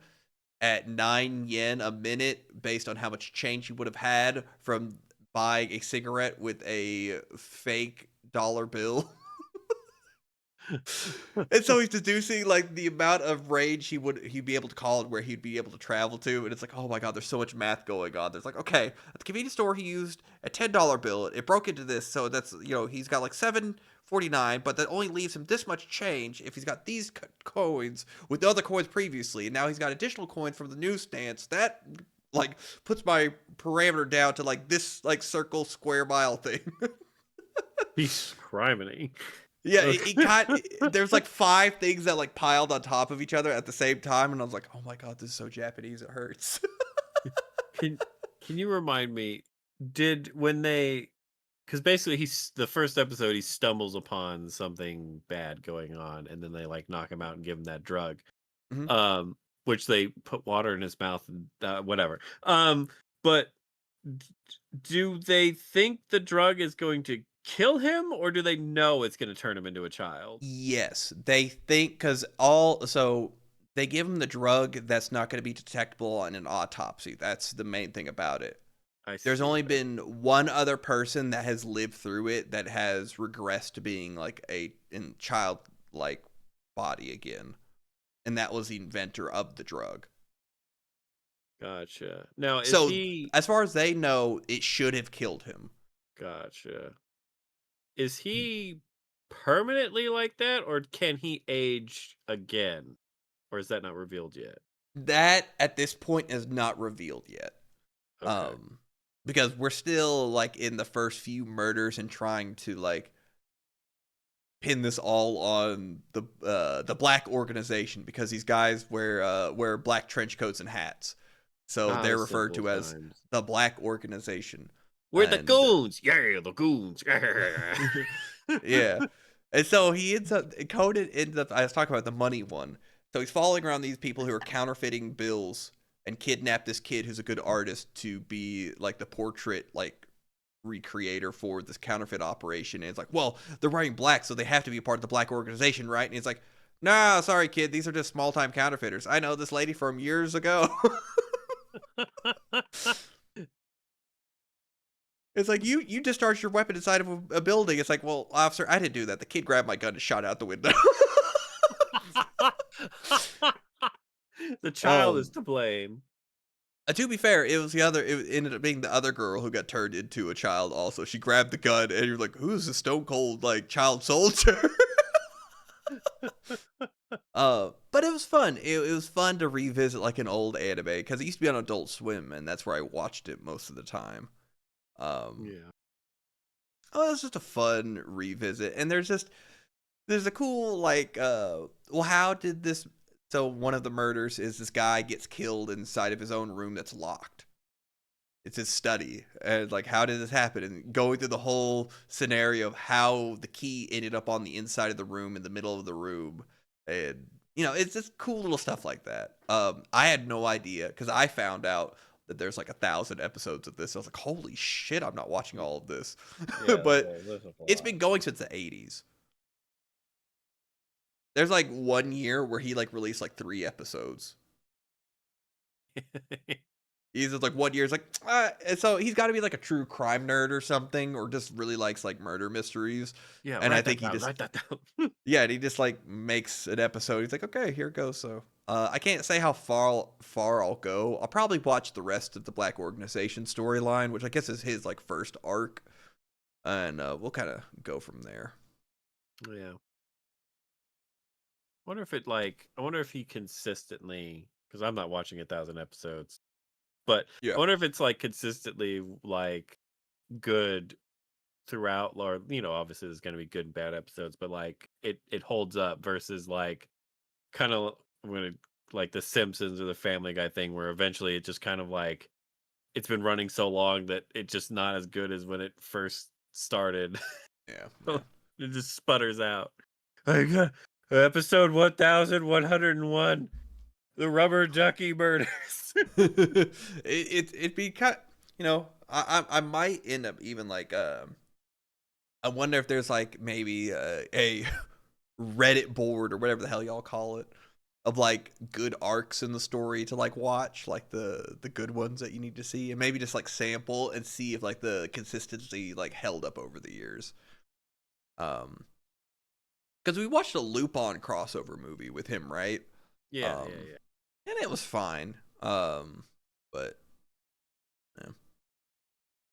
at 9 yen a minute based on how much change he would have had from buying a cigarette with a fake dollar bill. And so he's deducing like the amount of range he'd be able to call and where he'd be able to travel to, and it's like, oh my god, there's so much math going on. There's like, okay, at the convenience store he used a $10 bill. It broke into this, so that's he's got like 7.49, but that only leaves him this much change if he's got these coins with the other coins previously, and now he's got additional coins from the newsstands. That like puts my parameter down to like this like circle square mile thing. He's criminy. Yeah, Okay. it got there's like 5 things that like piled on top of each other at the same time, and I was like, "Oh my god, this is so Japanese, it hurts." Can can you remind me, did when they because basically he's the first episode he stumbles upon something bad going on and then they like knock him out and give him that drug. Mhm. Um which they put water in his mouth and whatever. But d- do they think the drug is going to kill him or do they know it's going to turn him into a child? Yes, they think they give him the drug that's not going to be detectable on an autopsy. That's the main thing about it. I There's see. only been one other person that has lived through it that has regressed to being like a in child-like body again, and that was the inventor of the drug. Gotcha. Now is So, he as far as they know, it should have killed him. gotcha. Is he permanently like that, or can he age again? Or is that not revealed yet? That at this point is not revealed yet. Okay. Um because we're still like in the first few murders and trying to like pin this all on the black organization because these guys wear black trench coats and hats. So Ah, the they're referred simple to as times. the black organization. We're the And goons. Yeah, the goons. yeah. And so he ends up Conan ends up I was talking about the money one. So he's following around these people who are counterfeiting bills and kidnap this kid who's a good artist to be like the portrait like recreator for this counterfeit operation. And it's like, well, they're wearing black, so they have to be a part of the black organization, right? And he's like, nah, sorry, kid, these are just small time counterfeiters. I know this lady from years ago. It's like you discharged your weapon inside of a building. It's like, well, officer, I didn't do that. The kid grabbed my gun and shot out the window. The child is um, to blame. to be fair, it was the other. It ended up being the other girl who got turned into a child. Also, she grabbed the gun, and you're like, "Who's this stone cold like child soldier?" But it was fun. It was fun to revisit like an old anime because it used to be on Adult Swim, and that's where I watched it most of the time. Um, Yeah. oh, it was just a fun revisit, and there's a cool like well, how did this? So one of the murders is this guy gets killed inside of his own room that's locked. It's his study, and like, how did this happen? And going through the whole scenario of how the key ended up on the inside of the room in the middle of the room, and it's just cool little stuff like that. I had no idea because I found out that there's like 1,000 episodes of this. I was like, holy shit, I'm not watching all of this. Yeah, But there's a it's lot. been going since the 80s. There's like one year where he like released like 3 episodes. He's just like 1 year. He's like, and so he's got to be like a true crime nerd or something, or just really likes like murder mysteries. Yeah, And I write think that he down. just, Write that down. yeah, and he just like makes an episode. He's like, okay, here it goes. So I can't say how far I'll go. I'll probably watch the rest of the Black Organization storyline, which I guess is his like first arc, and we'll kind of go from there. Yeah. Wonder if it like I wonder if he consistently, because I'm not watching 1,000 episodes, but Yeah, I wonder if it's like consistently like good throughout, or obviously there's gonna be good and bad episodes, but like it holds up versus like kind of when it, like the Simpsons or the Family Guy thing, where eventually it just kind of like it's been running so long that it's just not as good as when it first started. yeah, yeah. It just sputters out. I got episode 1101, the rubber ducky murders. It'd be kind. I might end up even like I wonder if there's like maybe a Reddit board or whatever the hell y'all call it of like good arcs in the story to like watch, like the good ones that you need to see, and maybe just like sample and see if like the consistency like held up over the years. Um, because we watched a Lupin crossover movie with him, right? Yeah, yeah, Um, yeah. and it was fine. But yeah.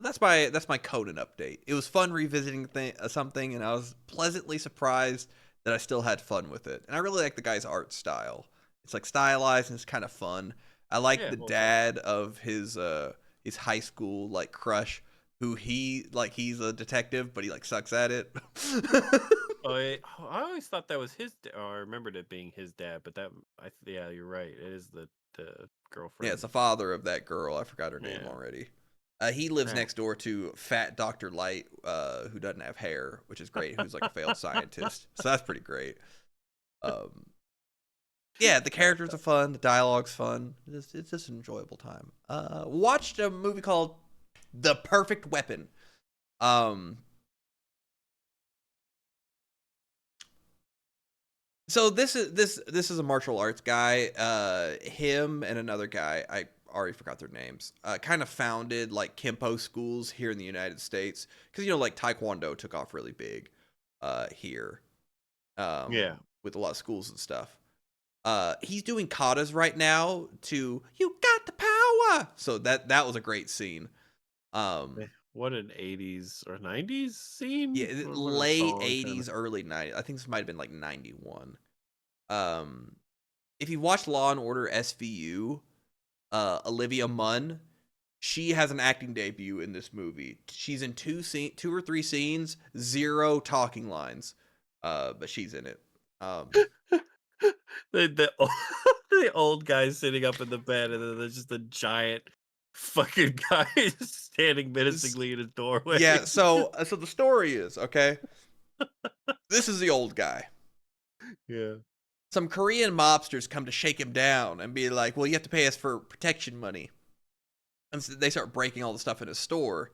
That's my Conan update. It was fun revisiting something, and I was pleasantly surprised that I still had fun with it. And I really like the guy's art style. It's like stylized and it's kind of fun. I like Yeah, the most definitely. dad of his high school like crush, who he's a detective, but he like sucks at it. I always thought that was his. Oh, I remembered it being his dad, but yeah, you're right. It is the Yeah, it's girlfriend. the father of that girl. I forgot her name Yeah. already. He lives Eh. next door to Fat Dr. Light, who doesn't have hair, which is great. Who's like a failed scientist, so that's pretty great. Um, yeah, the Uh, characters are fun. The dialogue's fun. It's just an enjoyable time. Watched a movie called The Perfect Weapon. Um, so this is a martial arts guy. Him and another guy. I already forgot their names. Kind of founded like Kempo schools here in the United States because like Taekwondo took off really big here yeah. with a lot of schools and stuff. He's doing katas right now to "You Got the Power," so that was a great scene. Eh, Um, what an 80s or 90s scene? yeah, What a late song kind of. '80s, early '90s. I think this might have been like '91. Um, if you watch Law and Order SVU, Olivia Munn, she has an acting debut in this movie. She's in two or three scenes, zero talking lines, but she's in it. Um, The the old guy sitting up in the bed, and then there's just a giant fucking guy standing s- menacingly in his doorway. yeah. So the story is okay. This is the old guy. Yeah. Some Korean mobsters come to shake him down and be like, "Well, you have to pay us for protection money." And so they start breaking all the stuff in his store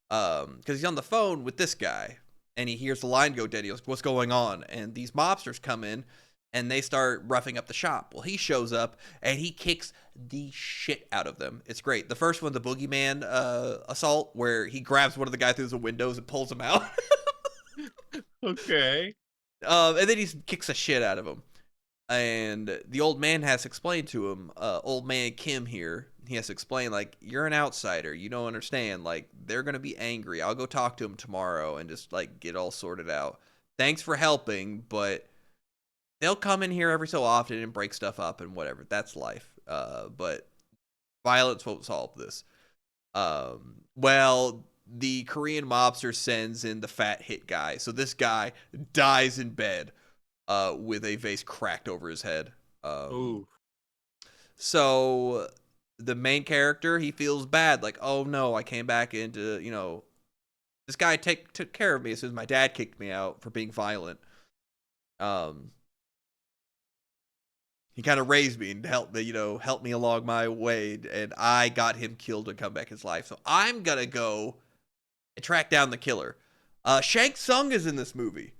because he's on the phone with this guy and he hears the line go dead. He goes, "What's going on?" And these mobsters come in and they start roughing up the shop. Well, he shows up and he kicks the shit out of them. It's great. The first one, the boogeyman assault, where he grabs one of the guy through the windows and pulls him out. Okay. And then he kicks the shit out of him. And the old man has to explain to him, old man Kim here, he has to explain, like, you're an outsider. You don't understand. Like, they're going to be angry. I'll go talk to him tomorrow and just, like, get all sorted out. Thanks for helping, but they'll come in here every so often and break stuff up and whatever. That's life. But violence won't solve this. Well, the Korean mobster sends in the fat hit guy. So this guy dies in bed with a vase cracked over his head. Um, Ooh. so the main character, he feels bad, like, oh no, I came back into, this guy took care of me as soon as my dad kicked me out for being violent. Um, he kind of raised me and helped me, helped me along my way, and I got him killed to come back his life. So I'm gonna go and track down the killer. Shang Tsung is in this movie.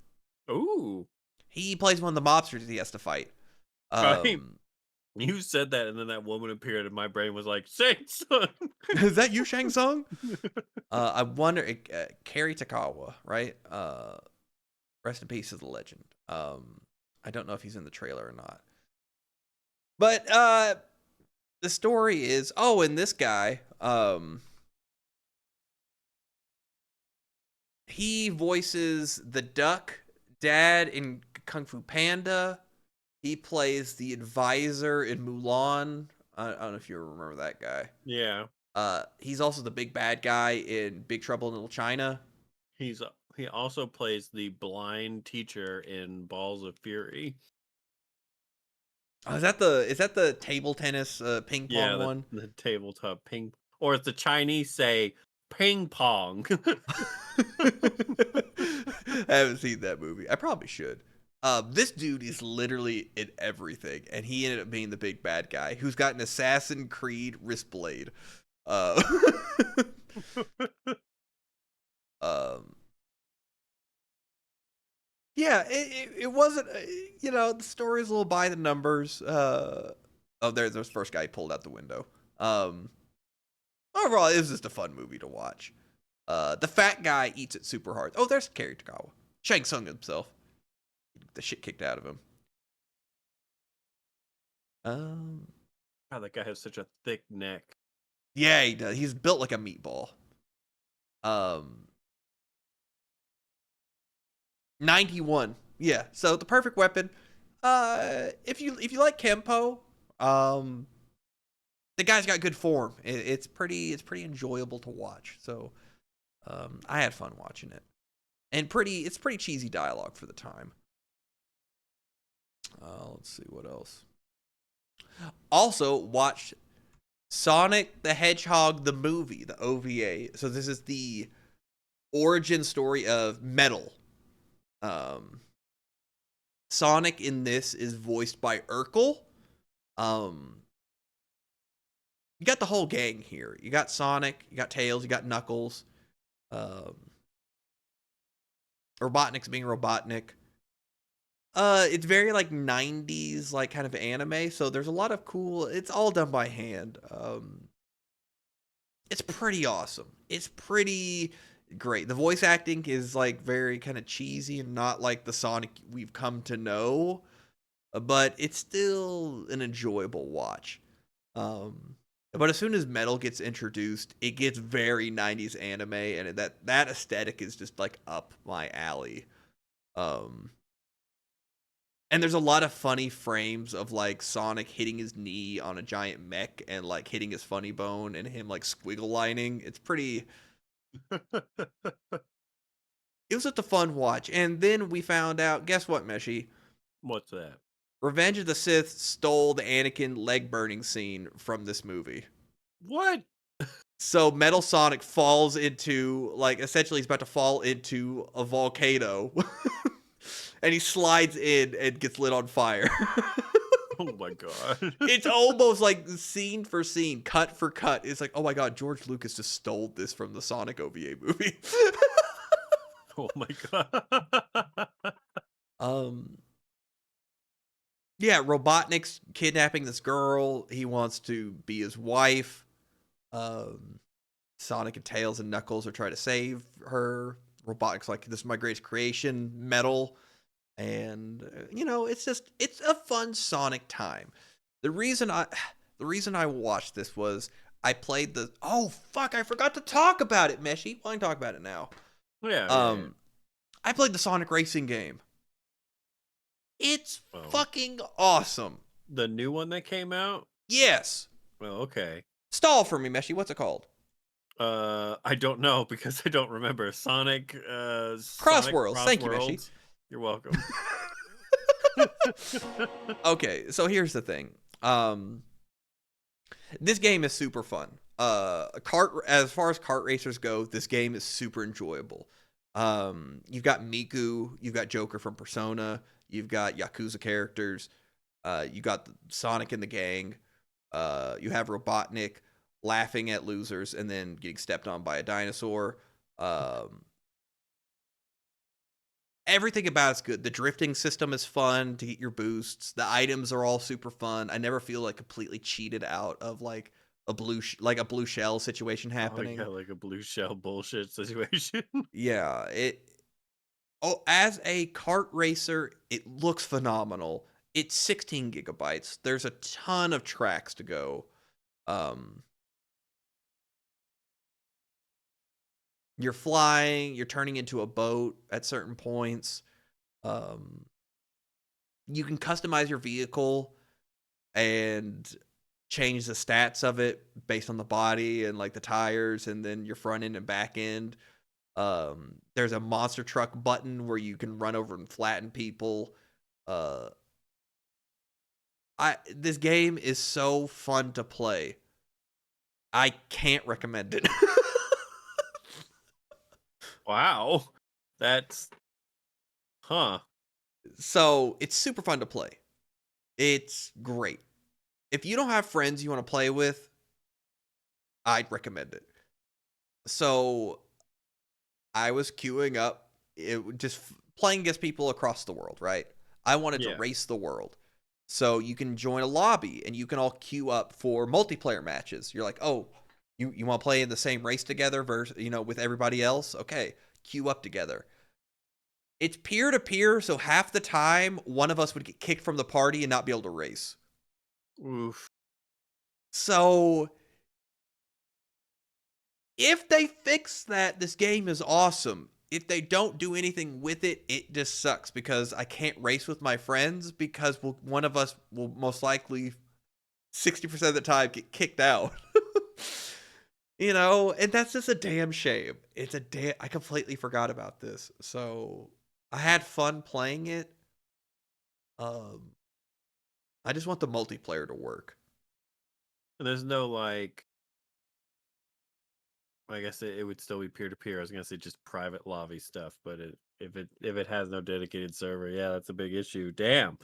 Ooh. He plays one of the mobsters he has to fight. I Um, You said that, and then that woman appeared, and my brain was like, "Shang Tsung." Is that you, Shang Tsung? I wonder, Kerry Takawa, right? Rest in peace to the legend. I don't know if he's in the trailer or not. But the story is, oh, and this guy, he voices the duck dad in Kung Fu Panda. He plays the advisor in Mulan. I don't know if you remember that guy. Yeah, He's also the big bad guy in Big Trouble in Little China. he's he also plays the blind teacher in Balls of Fury. Oh, is that the table tennis ping Yeah, pong one? the tabletop ping, or as the Chinese say, ping pong. I haven't seen that movie. I probably should. This dude is literally in everything, and he ended up being the big bad guy who's got an Assassin Creed wrist blade. Uh, um, yeah, it wasn't. The story's a little by the numbers. Oh, there's the first guy pulled out the window. Um, Overall, it was just a fun movie to watch. The fat guy eats it super hard. Oh, there's Kerry Takawa. Shang Tsung himself. The shit kicked out of him. Um, God, that guy has such a thick neck. yeah, he does. He's built like a meatball. Um, 91. Yeah, so the perfect weapon. If you like Kempo, um, the guy's got good form. It's pretty enjoyable to watch. So, I had fun watching it, and it's pretty cheesy dialogue for the time. Let's see what else. Also watched Sonic the Hedgehog the movie, the OVA. So this is the origin story of Metal. Um, Sonic in this is voiced by Urkel. Um, you got the whole gang here. You got Sonic, you got Tails, you got Knuckles. Um, Robotnik's being Robotnik. It's very like 90s, like kind of anime. So there's a lot of cool. It's all done by hand. It's pretty awesome. It's pretty great. The voice acting is like very kind of cheesy and not like the Sonic we've come to know, but it's still an enjoyable watch. Um, but as soon as metal gets introduced, it gets very 90s anime, and that aesthetic is just like up my alley. Um, and there's a lot of funny frames of like Sonic hitting his knee on a giant mech and like hitting his funny bone and him like squiggle lining. It was just a fun watch. And then we found out, guess what, Meshi? What's that? Revenge of the Sith stole the Anakin leg burning scene from this movie. What? So Metal Sonic falls into, like, essentially he's about to fall into a volcano. And he slides in and gets lit on fire. Oh my god. It's almost like scene for scene, cut for cut. It's like, oh my god, George Lucas just stole this from the Sonic OVA movie. Oh my god. um, yeah, Robotnik's kidnapping this girl. He wants to be his wife. Um, Sonic and Tails and Knuckles are trying to save her. Robotnik's like, this is my greatest creation, Metal. And it's a fun Sonic time. The reason I the reason I watched this was I played the oh fuck, I forgot to talk about it, Meshi. Why don't talk about it now? Yeah. I played the Sonic racing game. It's Well, fucking awesome. the new one that came out? Yes. Well, okay. Stall for me, Meshi. What's it called? I don't know because I don't remember. Sonic Crossworlds. Cross Thank you, Meshi. Worlds. You're welcome. Okay, so here's the thing. This game is super fun. As far as kart racers go, this game is super enjoyable. You've got Miku, you've got Joker from Persona, you've got Yakuza characters, you got Sonic and the gang, you have Robotnik laughing at losers and then getting stepped on by a dinosaur. Um, Everything about it's good. The drifting system is fun to get your boosts. The items are all super fun. I never feel like completely cheated out of like a blue shell situation Oh yeah, happening. like a blue shell bullshit situation. Yeah, as a kart racer, it looks phenomenal. It's 16 gigabytes. There's a ton of tracks to go. Um, you're flying, you're turning into a boat at certain points. Um, you can customize your vehicle and change the stats of it based on the body and like the tires and then your front end and back end. There's a monster truck button where you can run over and flatten people. Uh, I this game is so fun to play. I can't recommend it. Wow. That's huh. So it's super fun to play. It's great. If you don't have friends you want to play with, I'd recommend it. So I was queuing up, playing against people across the world, right? I wanted to Yeah. race the world. So you can join a lobby and you can all queue up for multiplayer matches. You're like, oh, you want to play in the same race together versus with everybody else? Okay, queue up together. It's peer to peer, so half the time one of us would get kicked from the party and not be able to race. Oof. So if they fix that, this game is awesome. If they don't do anything with it, it just sucks because I can't race with my friends because one of us will most likely 60% of the time get kicked out. And that's just a damn shame. I completely forgot about this. So I had fun playing it. Um, I just want the multiplayer to work. And there's no like I guess it would still be peer to peer. I was gonna say just private lobby stuff, but if it has no dedicated server, yeah, that's a big issue. Damn.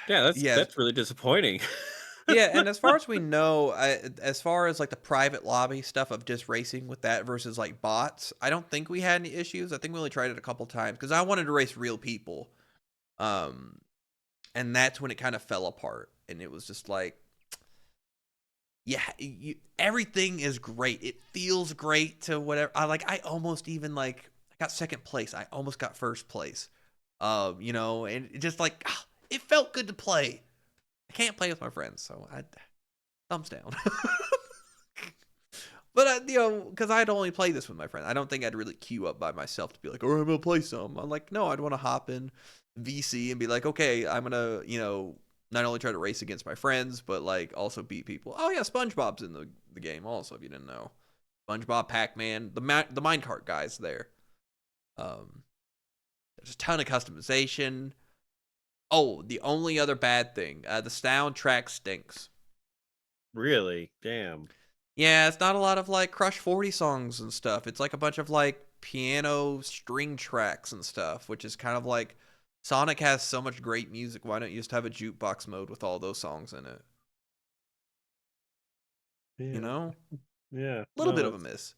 Yeah, that's Yes. that's really disappointing. Yeah, and as far as we know, as far as like the private lobby stuff of just racing with that versus like bots, I don't think we had any issues. I think we only tried it a couple times because I wanted to race real people, um, and that's when it kind of fell apart. And it was just like, yeah, everything is great. It feels great to whatever. I almost even like I got second place. I almost got first place. And it just like it felt good to play. I can't play with my friends, so I thumbs down. But because I'd only play this with my friend, I don't think I'd really queue up by myself to be like, "Oh, I'm gonna play some." I'm like, no, I'd want to hop in VC and be like, "Okay, I'm gonna, not only try to race against my friends, but like also beat people." Oh yeah, SpongeBob's in the game also. If you didn't know, SpongeBob, Pac-Man, the minecart guys there. Um, there's a ton of customization. Oh, the only other bad thing, the soundtrack stinks. Really? Damn. Yeah, it's not a lot of like Crush 40 songs and stuff. It's like a bunch of like piano string tracks and stuff, which is kind of like Sonic has so much great music. Why don't you just have a jukebox mode with all those songs in it? You Yeah. know? Yeah. A little bit No, of a it's miss.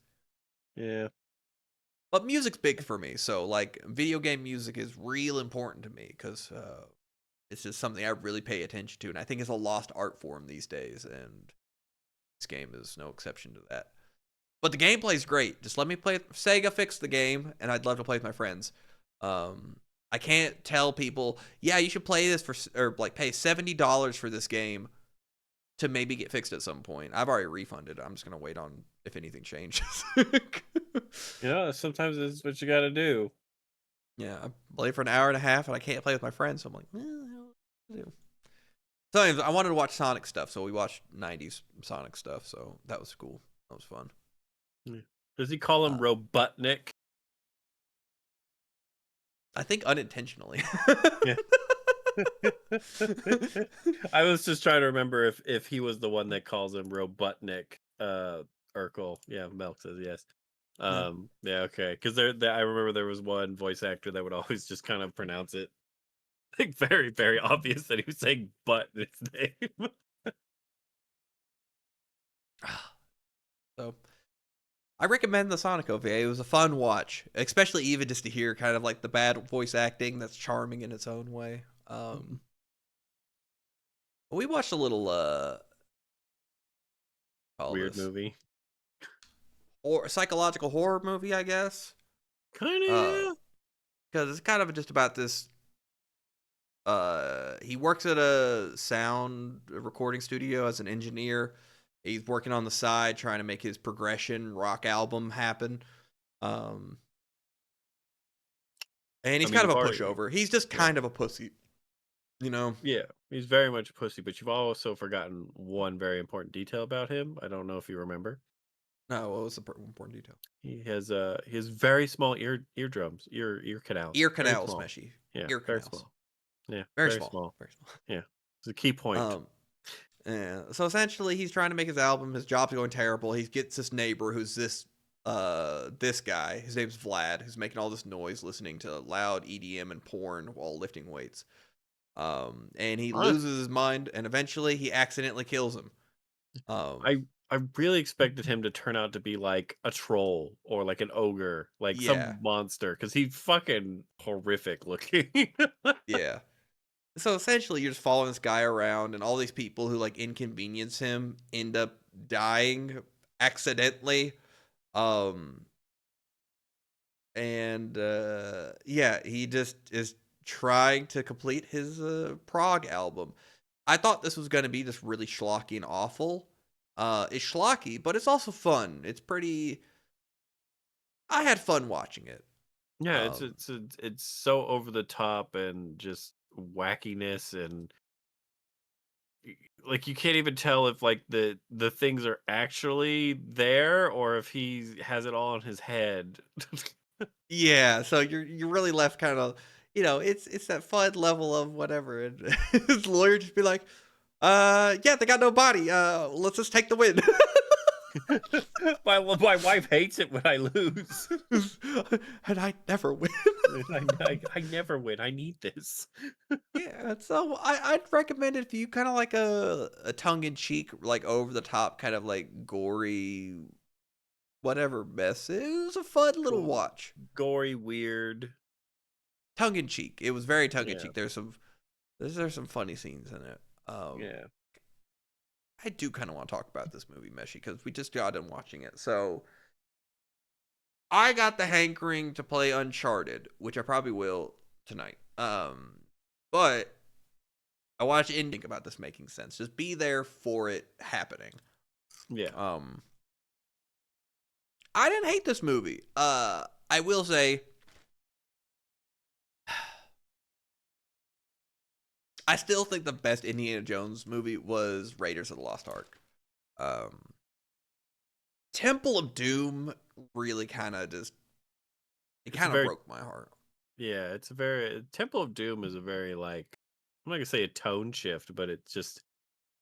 yeah. But music's big for me. So like video game music is real important to me because it's just something I really pay attention to. And I think it's a lost art form these days. And this game is no exception to that. But the gameplay's great. Just let me play. Sega fixed the game, and I'd love to play with my friends. I can't tell people, yeah, you should play this or like pay $70 for this game to maybe get fixed at some point. I've already refunded. I'm just gonna wait on if anything changes. Sometimes it's what you gotta do. Yeah, I played for an hour and a half, and I can't play with my friends. So I'm like, do. Sometimes I wanted to watch Sonic stuff, so we watched '90s Sonic stuff. So that was cool. That was fun. Yeah. Does he call him Uh, Robotnik? I think unintentionally. Yeah. I was just trying to remember if he was the one that calls him Robotnik. Urkel. Yeah, Milk says yes. Yeah. Yeah, okay. Because I remember there was one voice actor that would always just kind of pronounce it like very, very obvious that he was saying "but" in his name. So I recommend the Sonic OVA. It was a fun watch, especially even just to hear kind of like the bad voice acting that's charming in its own way. We watched a little call Weird this movie. or psychological horror movie, I guess. Kind of, Uh, yeah. because it's kind of just about this. He works at a sound recording studio as an engineer. He's working on the side trying to make his progression rock album happen. Um, and I he's mean, kind of you've a already, pushover. He's just yeah, kind of a pussy, you know. yeah. He's very much a pussy, but you've also forgotten one very important detail about him. I don't know if you remember. No, what was the important detail? He has very small eardrums, ear canals, Ear very canals, small. Meshy. Yeah, Ear very canals. small. Yeah, Very very small. small. Very small. Yeah, it's a key point. Yeah. So essentially, he's trying to make his album. His job's going terrible. He gets this neighbor who's this guy. His name's Vlad, who's making all this noise, listening to loud EDM and porn while lifting weights. And he Honest, loses his mind, and eventually he accidentally kills him. Um, I really expected him to turn out to be like a troll or like an ogre, like yeah, some monster, because he's fucking horrific looking. yeah. So essentially, you're just following this guy around, and all these people who like inconvenience him end up dying accidentally. Um, and yeah, he just is trying to complete his prog album. I thought this was going to be just really schlocky and awful. It's schlocky, but it's also fun. It's pretty. I had fun watching it. Yeah, Um, it's so over the top and just wackiness and like you can't even tell if like the things are actually there or if he has it all in his head. yeah, so you're really left kind of, it's that fun level of whatever. And his lawyer just be like, yeah, they got no body. Let's just take the win. My wife hates it when I lose. And I never win. I never win. I need this. Yeah, so I'd recommend it if you kind of like a tongue in cheek, like over the top, kind of like gory, whatever mess. It was a fun little Go- watch. Gory, weird. Tongue in cheek. It was very tongue in Yeah, cheek. There's some funny scenes in it. yeah. I do kind of want to talk about this movie, Meshi, because we just got done watching it. So I got the hankering to play Uncharted, which I probably will tonight. But I watch ending about this making sense. Just be there for it happening. Yeah. Um, I didn't hate this movie. I will say, I still think the best Indiana Jones movie was Raiders of the Lost Ark. Um, Temple of Doom really kind of just it It's a kind of very broke my heart. yeah, it's a very Temple of Doom is a very like I'm not gonna say a tone shift, but it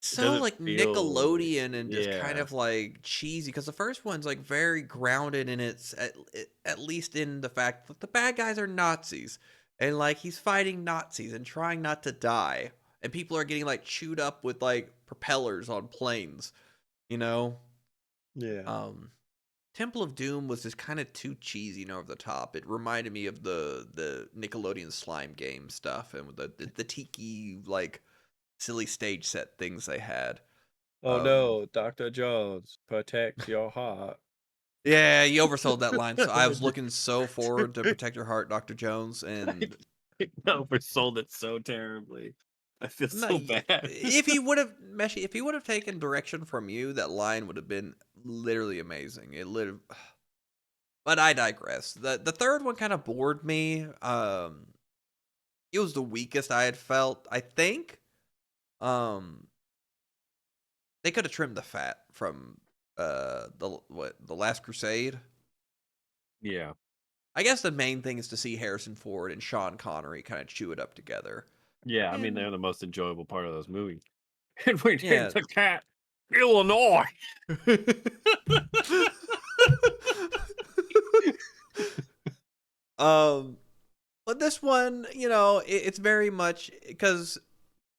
So doesn't like feel Nickelodeon and just kind yeah. of like cheesy because the first one's like very grounded in its at least in the fact that the bad guys are Nazis and like he's fighting Nazis and trying not to die and people are getting like chewed up with like propellers on planes, you know. Yeah. Um Temple of Doom was just kind of too cheesy and over the top. It reminded me of the Nickelodeon slime game stuff and the tiki like silly stage set things they had. Oh Um no, Dr. Jones, protect your heart. Yeah, you oversold that line. So I was looking so forward to Protect Your Heart, Dr. Jones, and I oversold it so terribly. I feel no, so bad. if he would have Meshi, if he would have taken direction from you, that line would have been literally amazing. It literally, but I digress. The third one kind of bored me. It was the weakest I had felt. I think, um, they could have trimmed the fat from the Last Crusade. Yeah. I guess the main thing is to see Harrison Ford and Sean Connery kind of chew it up together. Yeah, I mean And they're the most enjoyable part of those movies. And we named yeah. the cat Illinois. um, but this one, it's very much because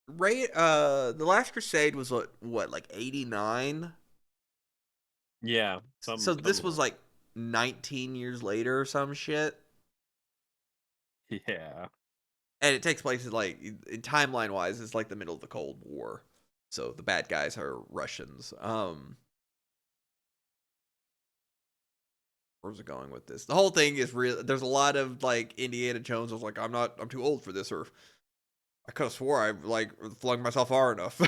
the Last Crusade was what like 89. Yeah, So some this was long. like 19 years later or some shit. Yeah. And it takes place in like timeline wise, it's like the middle of the Cold War. So the bad guys are Russians. Where's it going with this? The whole thing is real. There's a lot of like Indiana Jones. I was like, I'm too old for this, or I could have swore I like flung myself far enough.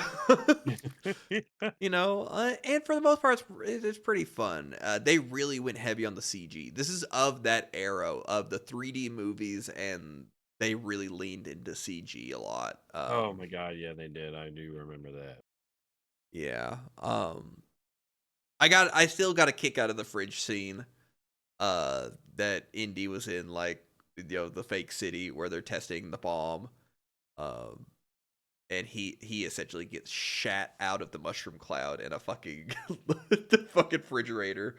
And for the most part, it's pretty fun. They really went heavy on the CG. This is of that era of the 3D movies, and they really leaned into CG a lot. Oh my god, yeah, they did. I do remember that. Yeah. I still got a kick out of the fridge scene. That Indy was in, like, the fake city where they're testing the bomb. Um, and he essentially gets shat out of the mushroom cloud in a fucking the fucking refrigerator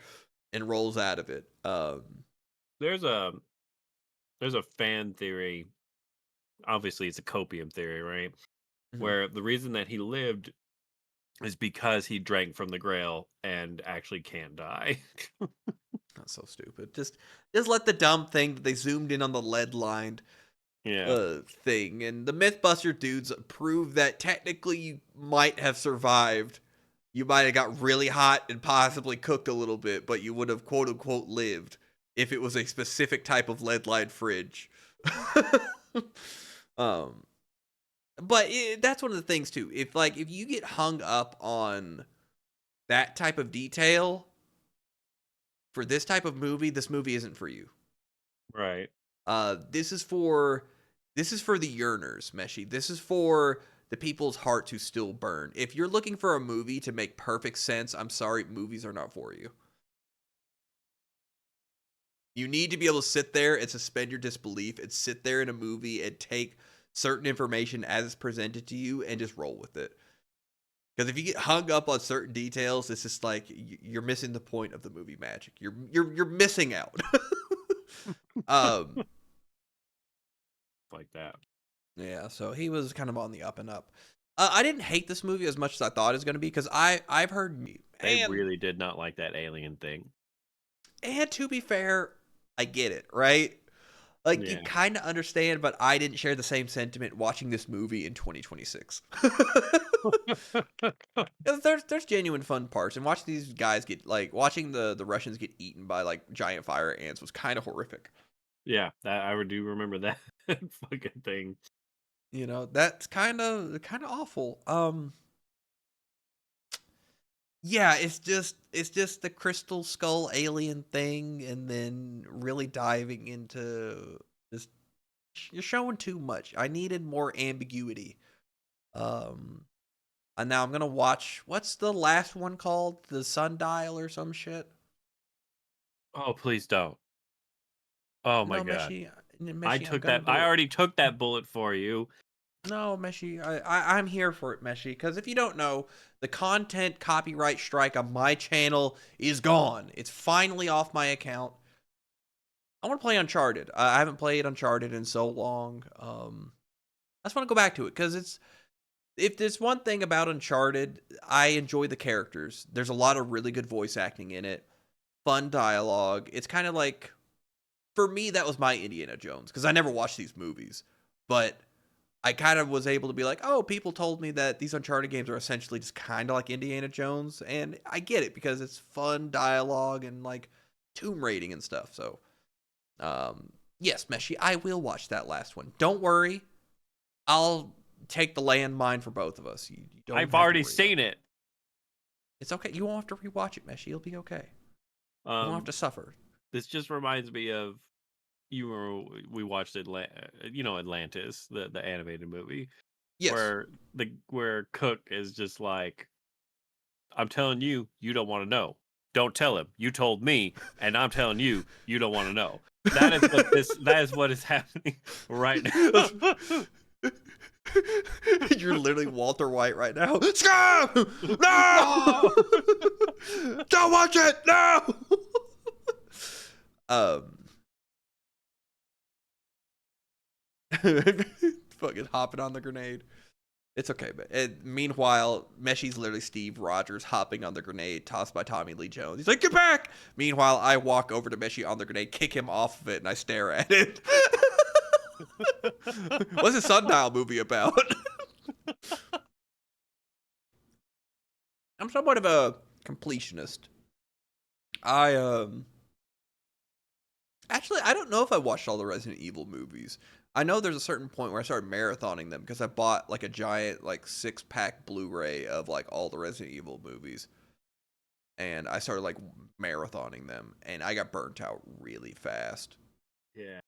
and rolls out of it. There's a there's a fan theory. Obviously, it's a copium theory, right? Mhm. Where the reason that he lived is because he drank from the Grail and actually can't die. That's so stupid. Just let the dumb thing that they zoomed in on the lead lined Yeah. thing, and the MythBuster dudes prove that technically you might have survived. You might have got really hot and possibly cooked a little bit, but you would have quote unquote lived if it was a specific type of lead lined fridge. um, but that's one of the things too. If you get hung up on that type of detail for this type of movie, this movie isn't for you. Right. This is for the yearners, Meshi. This is for the people's hearts who still burn. If you're looking for a movie to make perfect sense, I'm sorry, movies are not for you. You need to be able to sit there and suspend your disbelief and sit there in a movie and take certain information as it's presented to you and just roll with it. Because if you get hung up on certain details, it's just like you're missing the point of the movie magic. You're missing out. um, Like that. Yeah, so he was kind of on the up and up. I didn't hate this movie as much as I thought it was going to be because I've heard They and really did not like that alien thing. to be fair, I get it, right? Like you Yeah. kind of understand, but I didn't share the same sentiment watching this movie in 2026. Because there's genuine fun parts, and watching these guys get like watching the Russians get eaten by like giant fire ants was kind of horrific. Yeah, that I do remember that fucking thing. That's kind of awful. Yeah, it's just the crystal skull alien thing, and then really diving into just you're showing too much. I needed more ambiguity. Um, and now I'm gonna watch what's the last one called? The Sundial or some shit? Oh, please don't. Oh my No, god. Meshi, I'm gonna I do it. already took that bullet for you. No, Meshi, I'm here for it, Meshi. Because if you don't know, the content copyright strike on my channel is gone. It's finally off my account. I want to play Uncharted. I haven't played Uncharted in so long. I just want to go back to it because if there's one thing about Uncharted, I enjoy the characters. There's a lot of really good voice acting in it, fun dialogue. It's kind of like for me that was my Indiana Jones because I never watched these movies, but I kind of was able to be like, oh, people told me that these Uncharted games are essentially just kind of like Indiana Jones, and I get it because it's fun dialogue and like tomb raiding and stuff. So um, yes, Meshi, I will watch that last one. Don't worry. I'll take the landmine for both of us. You don't I've have to already worry about seen it. it. It's okay. You won't have to rewatch it, Meshi. You'll be okay. You won't have Um, to suffer. this just reminds me of we watched Atlantis, the animated movie, Yes. where Cook is just like, I'm telling you, you don't want to know. Don't tell him. You told me, and I'm telling you, you don't want to know. That is what is happening right now. You're literally Walter White right now. Scum! No! No. Don't watch it! No! um fucking hopping on the grenade. It's okay, but meanwhile, Meshi's literally Steve Rogers hopping on the grenade tossed by Tommy Lee Jones. He's like, "Get back!" Meanwhile, I walk over to Meshi on the grenade, kick him off of it, and I stare at it. What's the Sundial movie about? I'm somewhat of a completionist. I actually I don't know if I watched all the Resident Evil movies. I know there's a certain point where I started marathoning them because I bought like a giant like 6-pack Blu-ray of like all the Resident Evil movies, and I started like marathoning them, and I got burnt out really fast. Yeah,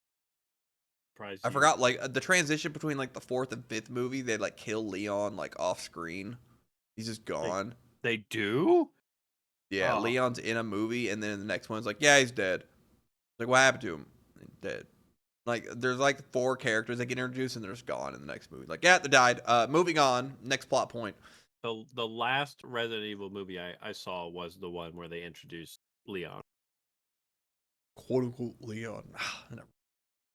surprised I you. forgot like the transition between like the fourth and fifth movie. They like kill Leon like off screen. He's just They gone. they do? Yeah, Oh Leon's in a movie, and then the next one's like, yeah, he's dead. Like, what happened to him? He's dead. Like, there's like 4 characters that get introduced, and they're just gone in the next movie. Like, yeah, they died. Moving on. Next plot point. the last Resident Evil movie I saw was the one where they introduced Leon. Quote unquote Leon.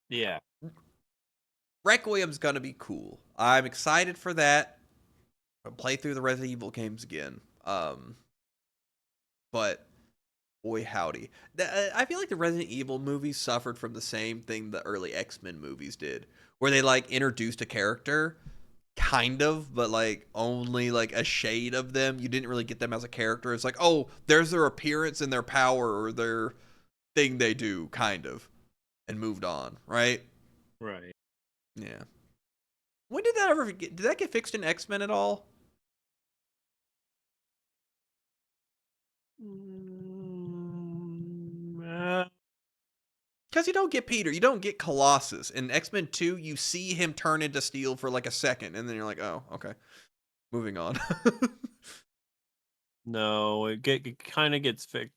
Yeah. Requiem's gonna be cool. I'm excited for that. I'll play through the Resident Evil games again. But boy howdy, I feel like the Resident Evil movies suffered from the same thing the early X-Men movies did, where they like introduced a character, kind of, but like only like a shade of them. You didn't really get them as a character. It's like, oh, there's their appearance and their power or their thing they do, kind of, and moved on, right? Right. Yeah. When did that ever get? Did that get fixed in X-Men at all? Mm, Because you don't get Peter, you don't get Colossus. In X-Men 2, you see him turn into steel for like a second, and then you're like, oh, okay. Moving on. no, it kind of gets fixed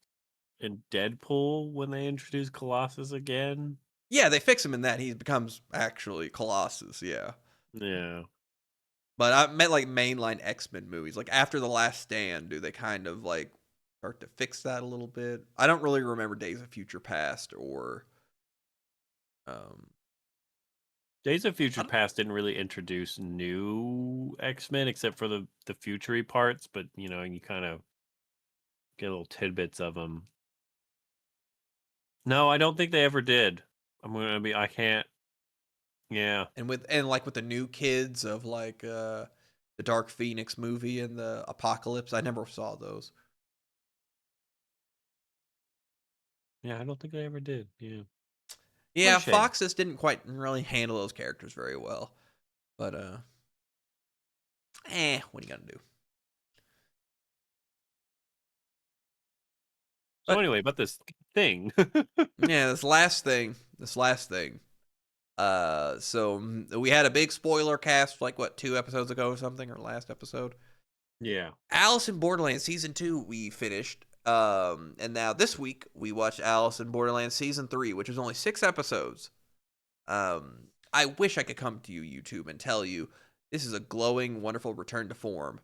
in Deadpool when they introduce Colossus again. Yeah, they fix him in that. He becomes actually Colossus, yeah. Yeah. But I meant like mainline X-Men movies. Like after The Last Stand, do they kind of like start to fix that a little bit? I don't really remember Days of Future Past or um Days of I Future don't, Past didn't really introduce new X-Men except for the futury parts, but you kind of get little tidbits of them. No, I don't think they ever did. I can't. Yeah. and like with the new kids of like the Dark Phoenix movie and the Apocalypse, I never saw those. Yeah, I don't think they ever did. Yeah. What a Yeah, shame. Fox just didn't quite really handle those characters very well. But what are you gonna do? So But anyway, about this thing. yeah, this last thing. We had a big spoiler cast like what 2 episodes ago or something, or last episode. Yeah. Alice in Borderlands season 2 we finished. And now this week we watched Alice in Borderlands season 3, which is only 6 episodes. I wish I could come to you, YouTube, and tell you this is a glowing, wonderful return to form.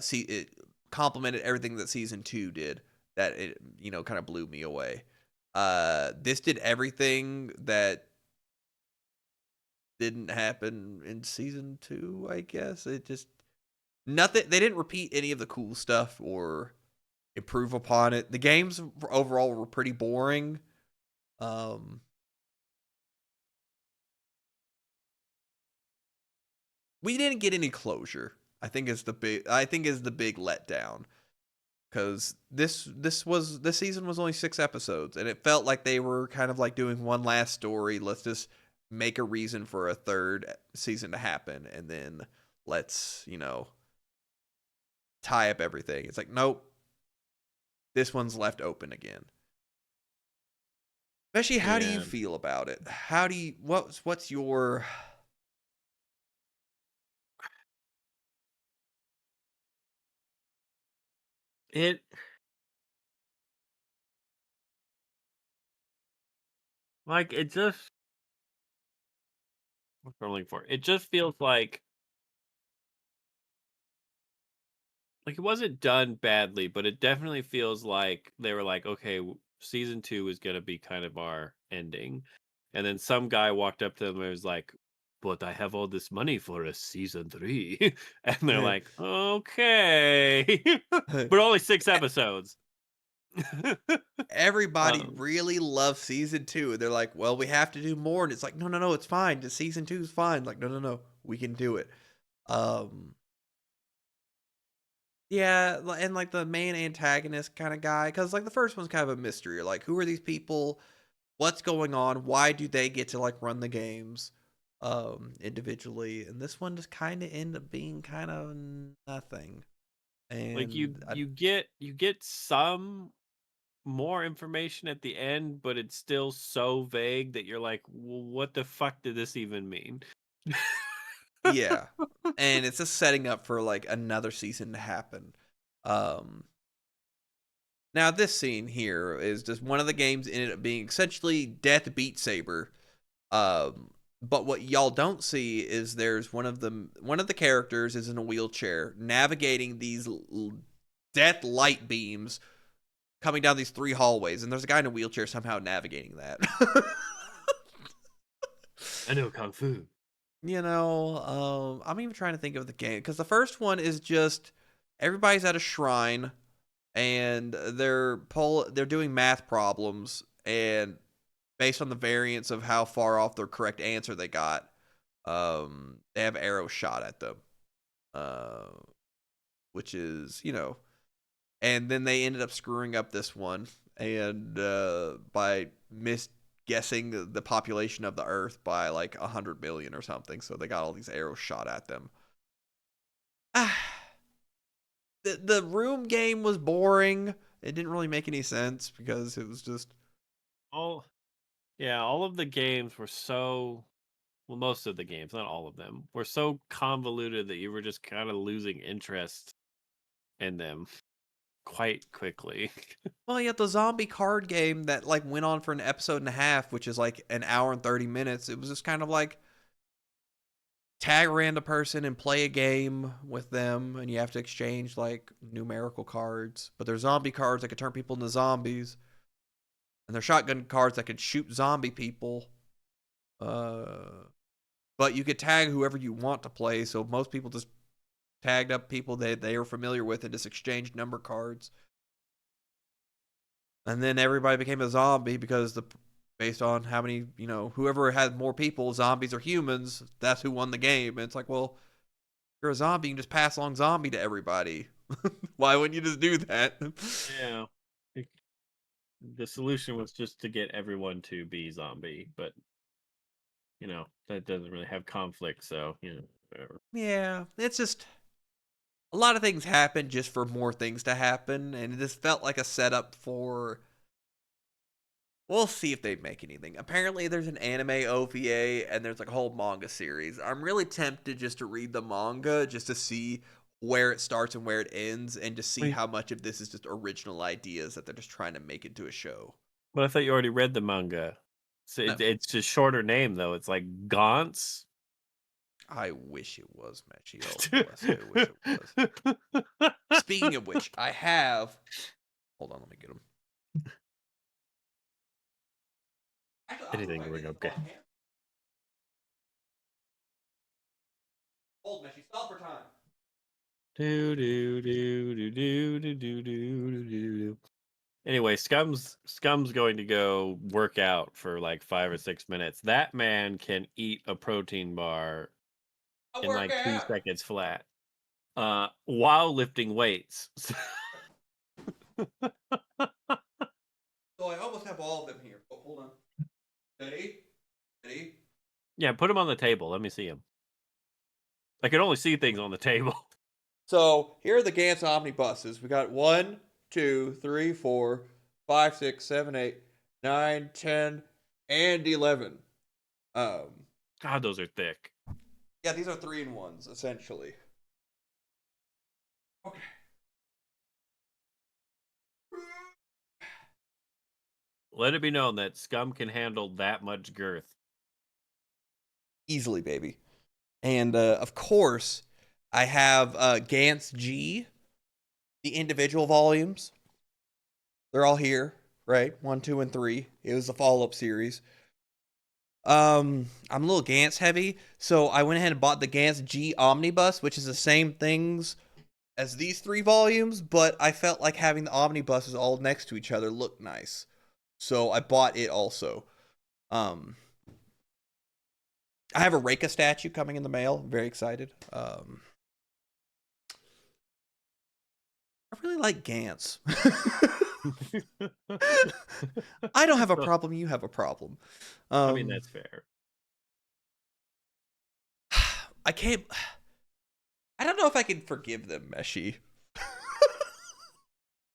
See, it complemented everything that season 2 did. That it, kind of blew me away. This did everything that didn't happen in season 2. I guess it just nothing. They didn't repeat any of the cool stuff or improve upon it. The games overall were pretty boring. Um, we didn't get any closure. I think is the big letdown because this season was only 6 episodes and it felt like they were kind of like doing one last story. Let's just make a reason for a third season to happen and then let's tie up everything. It's like nope, this one's left open again. Especially, how do you Yeah. feel about it? How do you what's your It like it just what's what I'm looking for? It just feels like it wasn't done badly, but it definitely feels like they were like, okay, season 2 is gonna be kind of our ending. And then some guy walked up to them and was like, but I have all this money for a season 3. And they're like, okay. But only 6 episodes. Everybody um, really loves season 2, and they're like, "Well, we have to do more," and it's like, "No, no, no, it's fine. Just season 2 is fine." Like, "No, no, no, we can do it." Um, yeah, and like the main antagonist kind of guy, because like the first one's kind of a mystery. Like, who are these people? What's going on? Why do they get to like run the games individually? And this one just kind of ended up being kind of nothing. like And you get some more information at the end, but it's still so vague that you're like, what the fuck did this even mean? yeah, and it's just setting up for like another season to happen. Um, Now this scene here is just one of the games ended up being essentially Death Beat Saber. But what y'all don't see is there's one of the characters is in a wheelchair navigating these death light beams coming down these 3 hallways, and there's a guy in a wheelchair somehow navigating that. I know kung fu. I'm even trying to think of the game because the first one is just everybody's at a shrine and they're doing math problems, and based on the variance of how far off their correct answer they got, they have arrows shot at them, uh, which is and then they ended up screwing up this one, and by misguessing the population of the Earth by like 100 million or something, so they got all these arrows shot at them. The room game was boring. It didn't really make any sense because it was just All Yeah, all of the games were so, well, most of the games, not all of them, were so convoluted that you were just kind of losing interest in them quite quickly. well, yeah, the zombie card game that like went on for an episode and a half, which is like an hour and 30 minutes. It was just kind of like tag a random person and play a game with them, and you have to exchange like numerical cards. But they're zombie cards that could turn people into zombies, and they're shotgun cards that could shoot zombie people. Uh, but you could tag whoever you want to play. So most people just tagged up people that they are familiar with and just exchanged number cards. And then everybody became a zombie because based on how many, whoever had more people, zombies or humans, that's who won the game. And it's like, well, if you're a zombie, you can just pass along zombie to everybody. Why wouldn't you just do that? Yeah. Like, the solution was just to get everyone to be zombie, but that doesn't really have conflict, so whatever. Yeah, it's just a lot of things happen just for more things to happen, and it just felt like a setup for. We'll see if they make anything. Apparently, there's an anime OVA and there's like a whole manga series. I'm really tempted just to read the manga just to see where it starts and where it ends, and to see Wait, how much of this is just original ideas that they're just trying to make into a show. but I thought you already read the manga. So No, it's a shorter name though. It's like Gaunt's. I wish it was Mechi. Oh, bless it. I wish it was. Speaking of which, I have. Hold on, let me get them. Actually, I'll Anything go going get them okay? on camera. Hold, Mechi. Stall for time. Do do do do do do do do do do. Anyway, Scum's going to go work out for like 5 or 6 minutes. That man can eat a protein bar I in work like two out. seconds flat, while lifting weights. So I almost have all of them here. Oh, hold on. Ready? Ready? Yeah, put him on the table. Let me see him. I can only see things on the table. So here are the Gantz omnibuses. We got 1, 2, 3, 4, 5, 6, 7, 8, 9, 10, and 11. Um, God, those are thick. yeah, these are 3-in-1s essentially. Okay. Let it be known that Scum can handle that much girth. Easily, baby. And of course, I have Gantz G, the individual volumes. They're all here, right? 1, 2, and 3. It was a follow up series. I'm a little Gantz heavy, so I went ahead and bought the Gantz G Omnibus, which is the same things as these 3 volumes, but I felt like having the omnibuses all next to each other looked nice. So I bought it also. Um, I have a Reika statue coming in the mail. I'm very excited. I really like Gantz. I don't have a Well, problem. You have a problem. I mean, Um, that's fair. I can't. I don't know if I can forgive them, Meshi.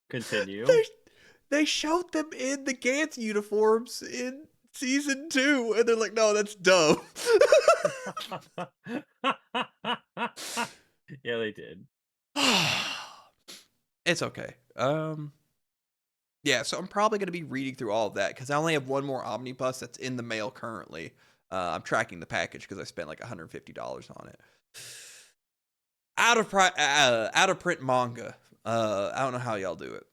Continue. they they showed them in the Gantz uniforms in season 2, and they're like, "No, that's dumb." Yeah, they did. It's okay. Yeah, so I'm probably going to be reading through all of that because I only have one more omnibus that's in the mail currently. I'm tracking the package because I spent like $150 on it. Out of print manga. I don't know how y'all do it.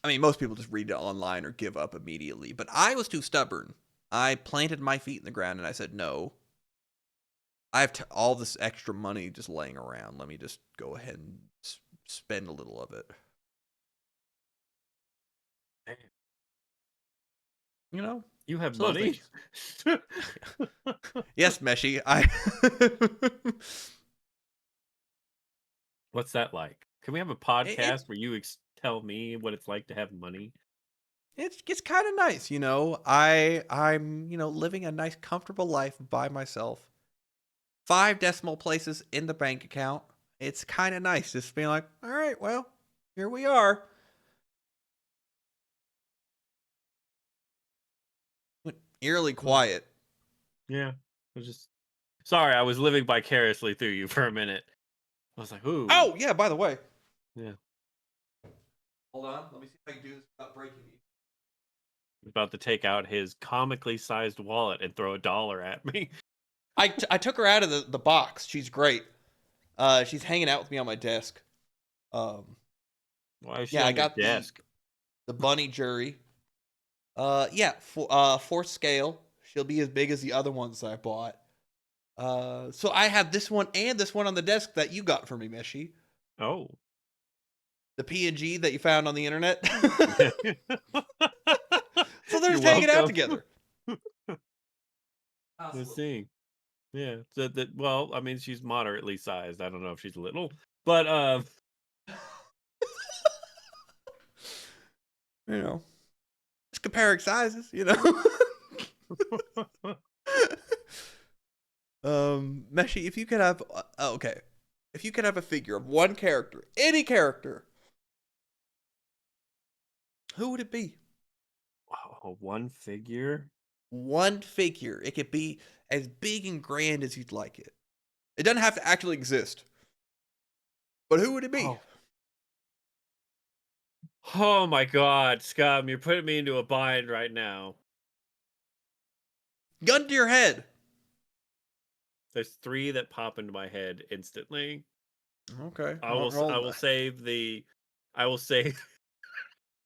I mean, most people just read it online or give up immediately, but I was too stubborn. I planted my feet in the ground and I said, no, I have all this extra money just laying around. Let me just go ahead and spend a little of it. You know, You have it's little money? things. Yes, Meshi. I. What's that like? Can we have a it podcast where you tell me what it's like to have money? it's kind of nice, you know. I'm living a nice, comfortable life by myself. 5 decimal places in the bank account. It's kind of nice just being like, all right, well, here we are. Eerily Oh, quiet. yeah. I was just sorry, I was living vicariously through you for a minute. I was like, ooh, Oh yeah, by the way, yeah. hold on. Let me see if I can do this without breaking you. About to take out his comically sized wallet and throw $1 at me. I took her out of the box. She's great. She's hanging out with me on my desk. Um, Why is she yeah, I on your got desk? the bunny jury. Yeah, fourth scale. She'll be as big as the other ones I bought. So I have this one and this one on the desk that you got for me, Meshi. Oh. The PNG that you found on the internet. So they're You're just hanging out welcome. together. Let's see. Yeah. So that well, I mean she's moderately sized. I don't know if she's little. But You know, just comparing sizes. You know. Meshi, if you could have, okay, if you could have a figure of one character, any character, who would it be? wow, one figure. One figure. It could be as big and grand as you'd like it. It doesn't have to actually exist. But who would it be? Oh. Oh my god, Scum, you're putting me into a bind right now. Gun to your head. There's 3 that pop into my head instantly. Okay. I will save the I will save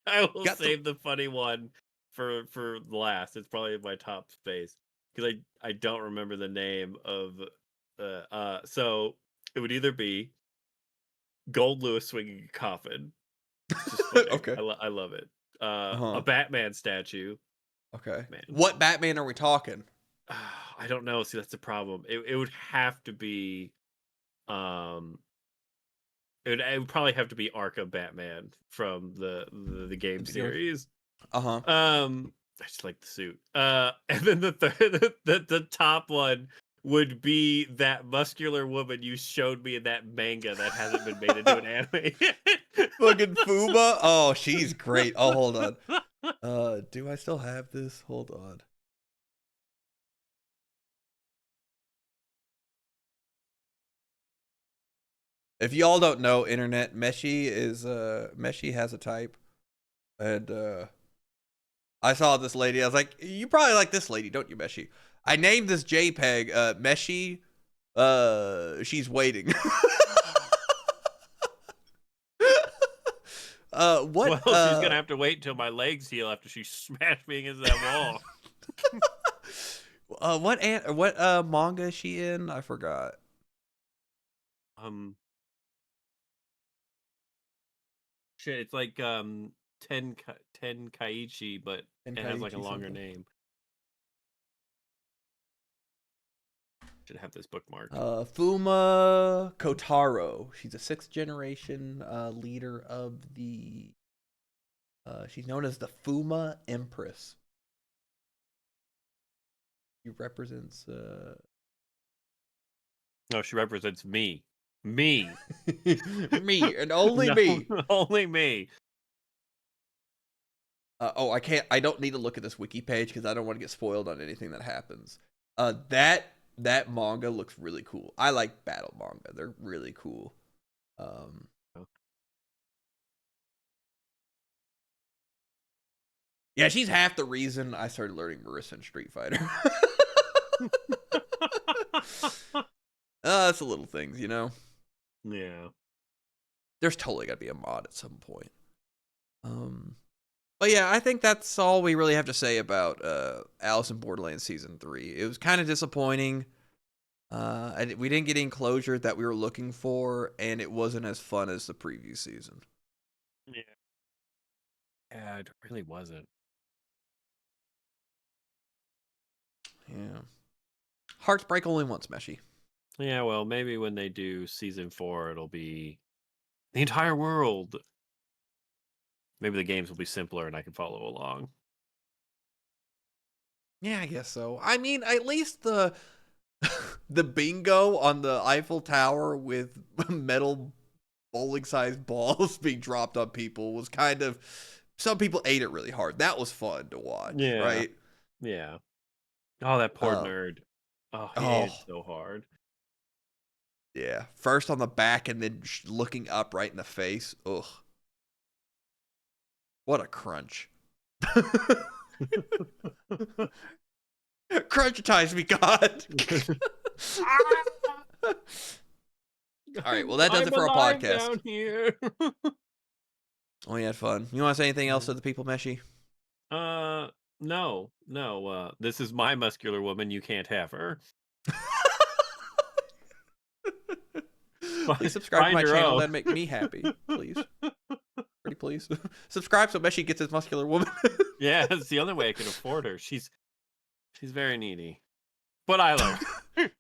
I will Got the. save the funny one for last. It's probably in my top space because I don't remember the name of so it would either be Gold Lewis swinging a coffin. It's just funny. Okay. I love it. Uh A huh. Batman statue. Okay. Man, What Batman are we talking? I don't know. See, that's the problem. It would have to be um it would probably have to be Arkham Batman from the game series. Uh huh. I just like the suit. And then the third, the top one would be that muscular woman you showed me in that manga that hasn't been made into an anime yet. Fucking Fuba. Oh, she's great. Oh, hold on. Do I still have this? Hold on. If y'all don't know, internet, Meshi has a type, and I saw this lady. I was like, you probably like this lady, don't you, Meshi? I named this JPEG Meshi. She's waiting. What? Well, she's gonna have to wait until my legs heal after she smashed me against that wall. What manga is she in? I forgot. Um, shit, it's like Ten Kaiichi, but it has like a Tenkaichi longer something. name. Should have this bookmarked. Fuma Kotaro. She's a sixth generation leader of the. She's known as the Fuma Empress. She represents. No, she represents me. Me. Me and only No, me. only me. I can't. I don't need to look at this wiki page because I don't want to get spoiled on anything that happens. That manga looks really cool. I like battle manga. They're really cool. Um, yeah, she's half the reason I started learning Marissa in Street Fighter. It's the little things, you know. Yeah. There's totally got to be a mod at some point. But yeah, I think that's all we really have to say about Alice in Borderlands Season 3. It was kind of disappointing. We didn't get any closure that we were looking for, and it wasn't as fun as the previous season. Yeah. Yeah, it really wasn't. Yeah. Hearts break only once, Meshy. Yeah, well, maybe when they do season 4, it'll be the entire world. Maybe the games will be simpler and I can follow along. Yeah, I guess so. I mean, at least the the bingo on the Eiffel Tower with metal bowling-sized balls being dropped on people was kind of, some people ate it really hard. That was fun to watch, Yeah. right? Yeah. Oh, that poor Um, nerd. Oh, he ate it oh, so hard. yeah. First on the back and then looking up right in the face. Ugh. What a crunch. Crunchitize me, God. All right, well, that does I'm it for our alive podcast. down here. Oh, you had fun. You want to say anything else Yeah. to the people, Meshy? No. This is my muscular woman. You can't have her. Please subscribe to Find my your channel. own. That'd make me happy. Please. Pretty please. Subscribe so Meshy gets his muscular woman. Yeah, it's the only way I can afford her. She's very needy, but I love her.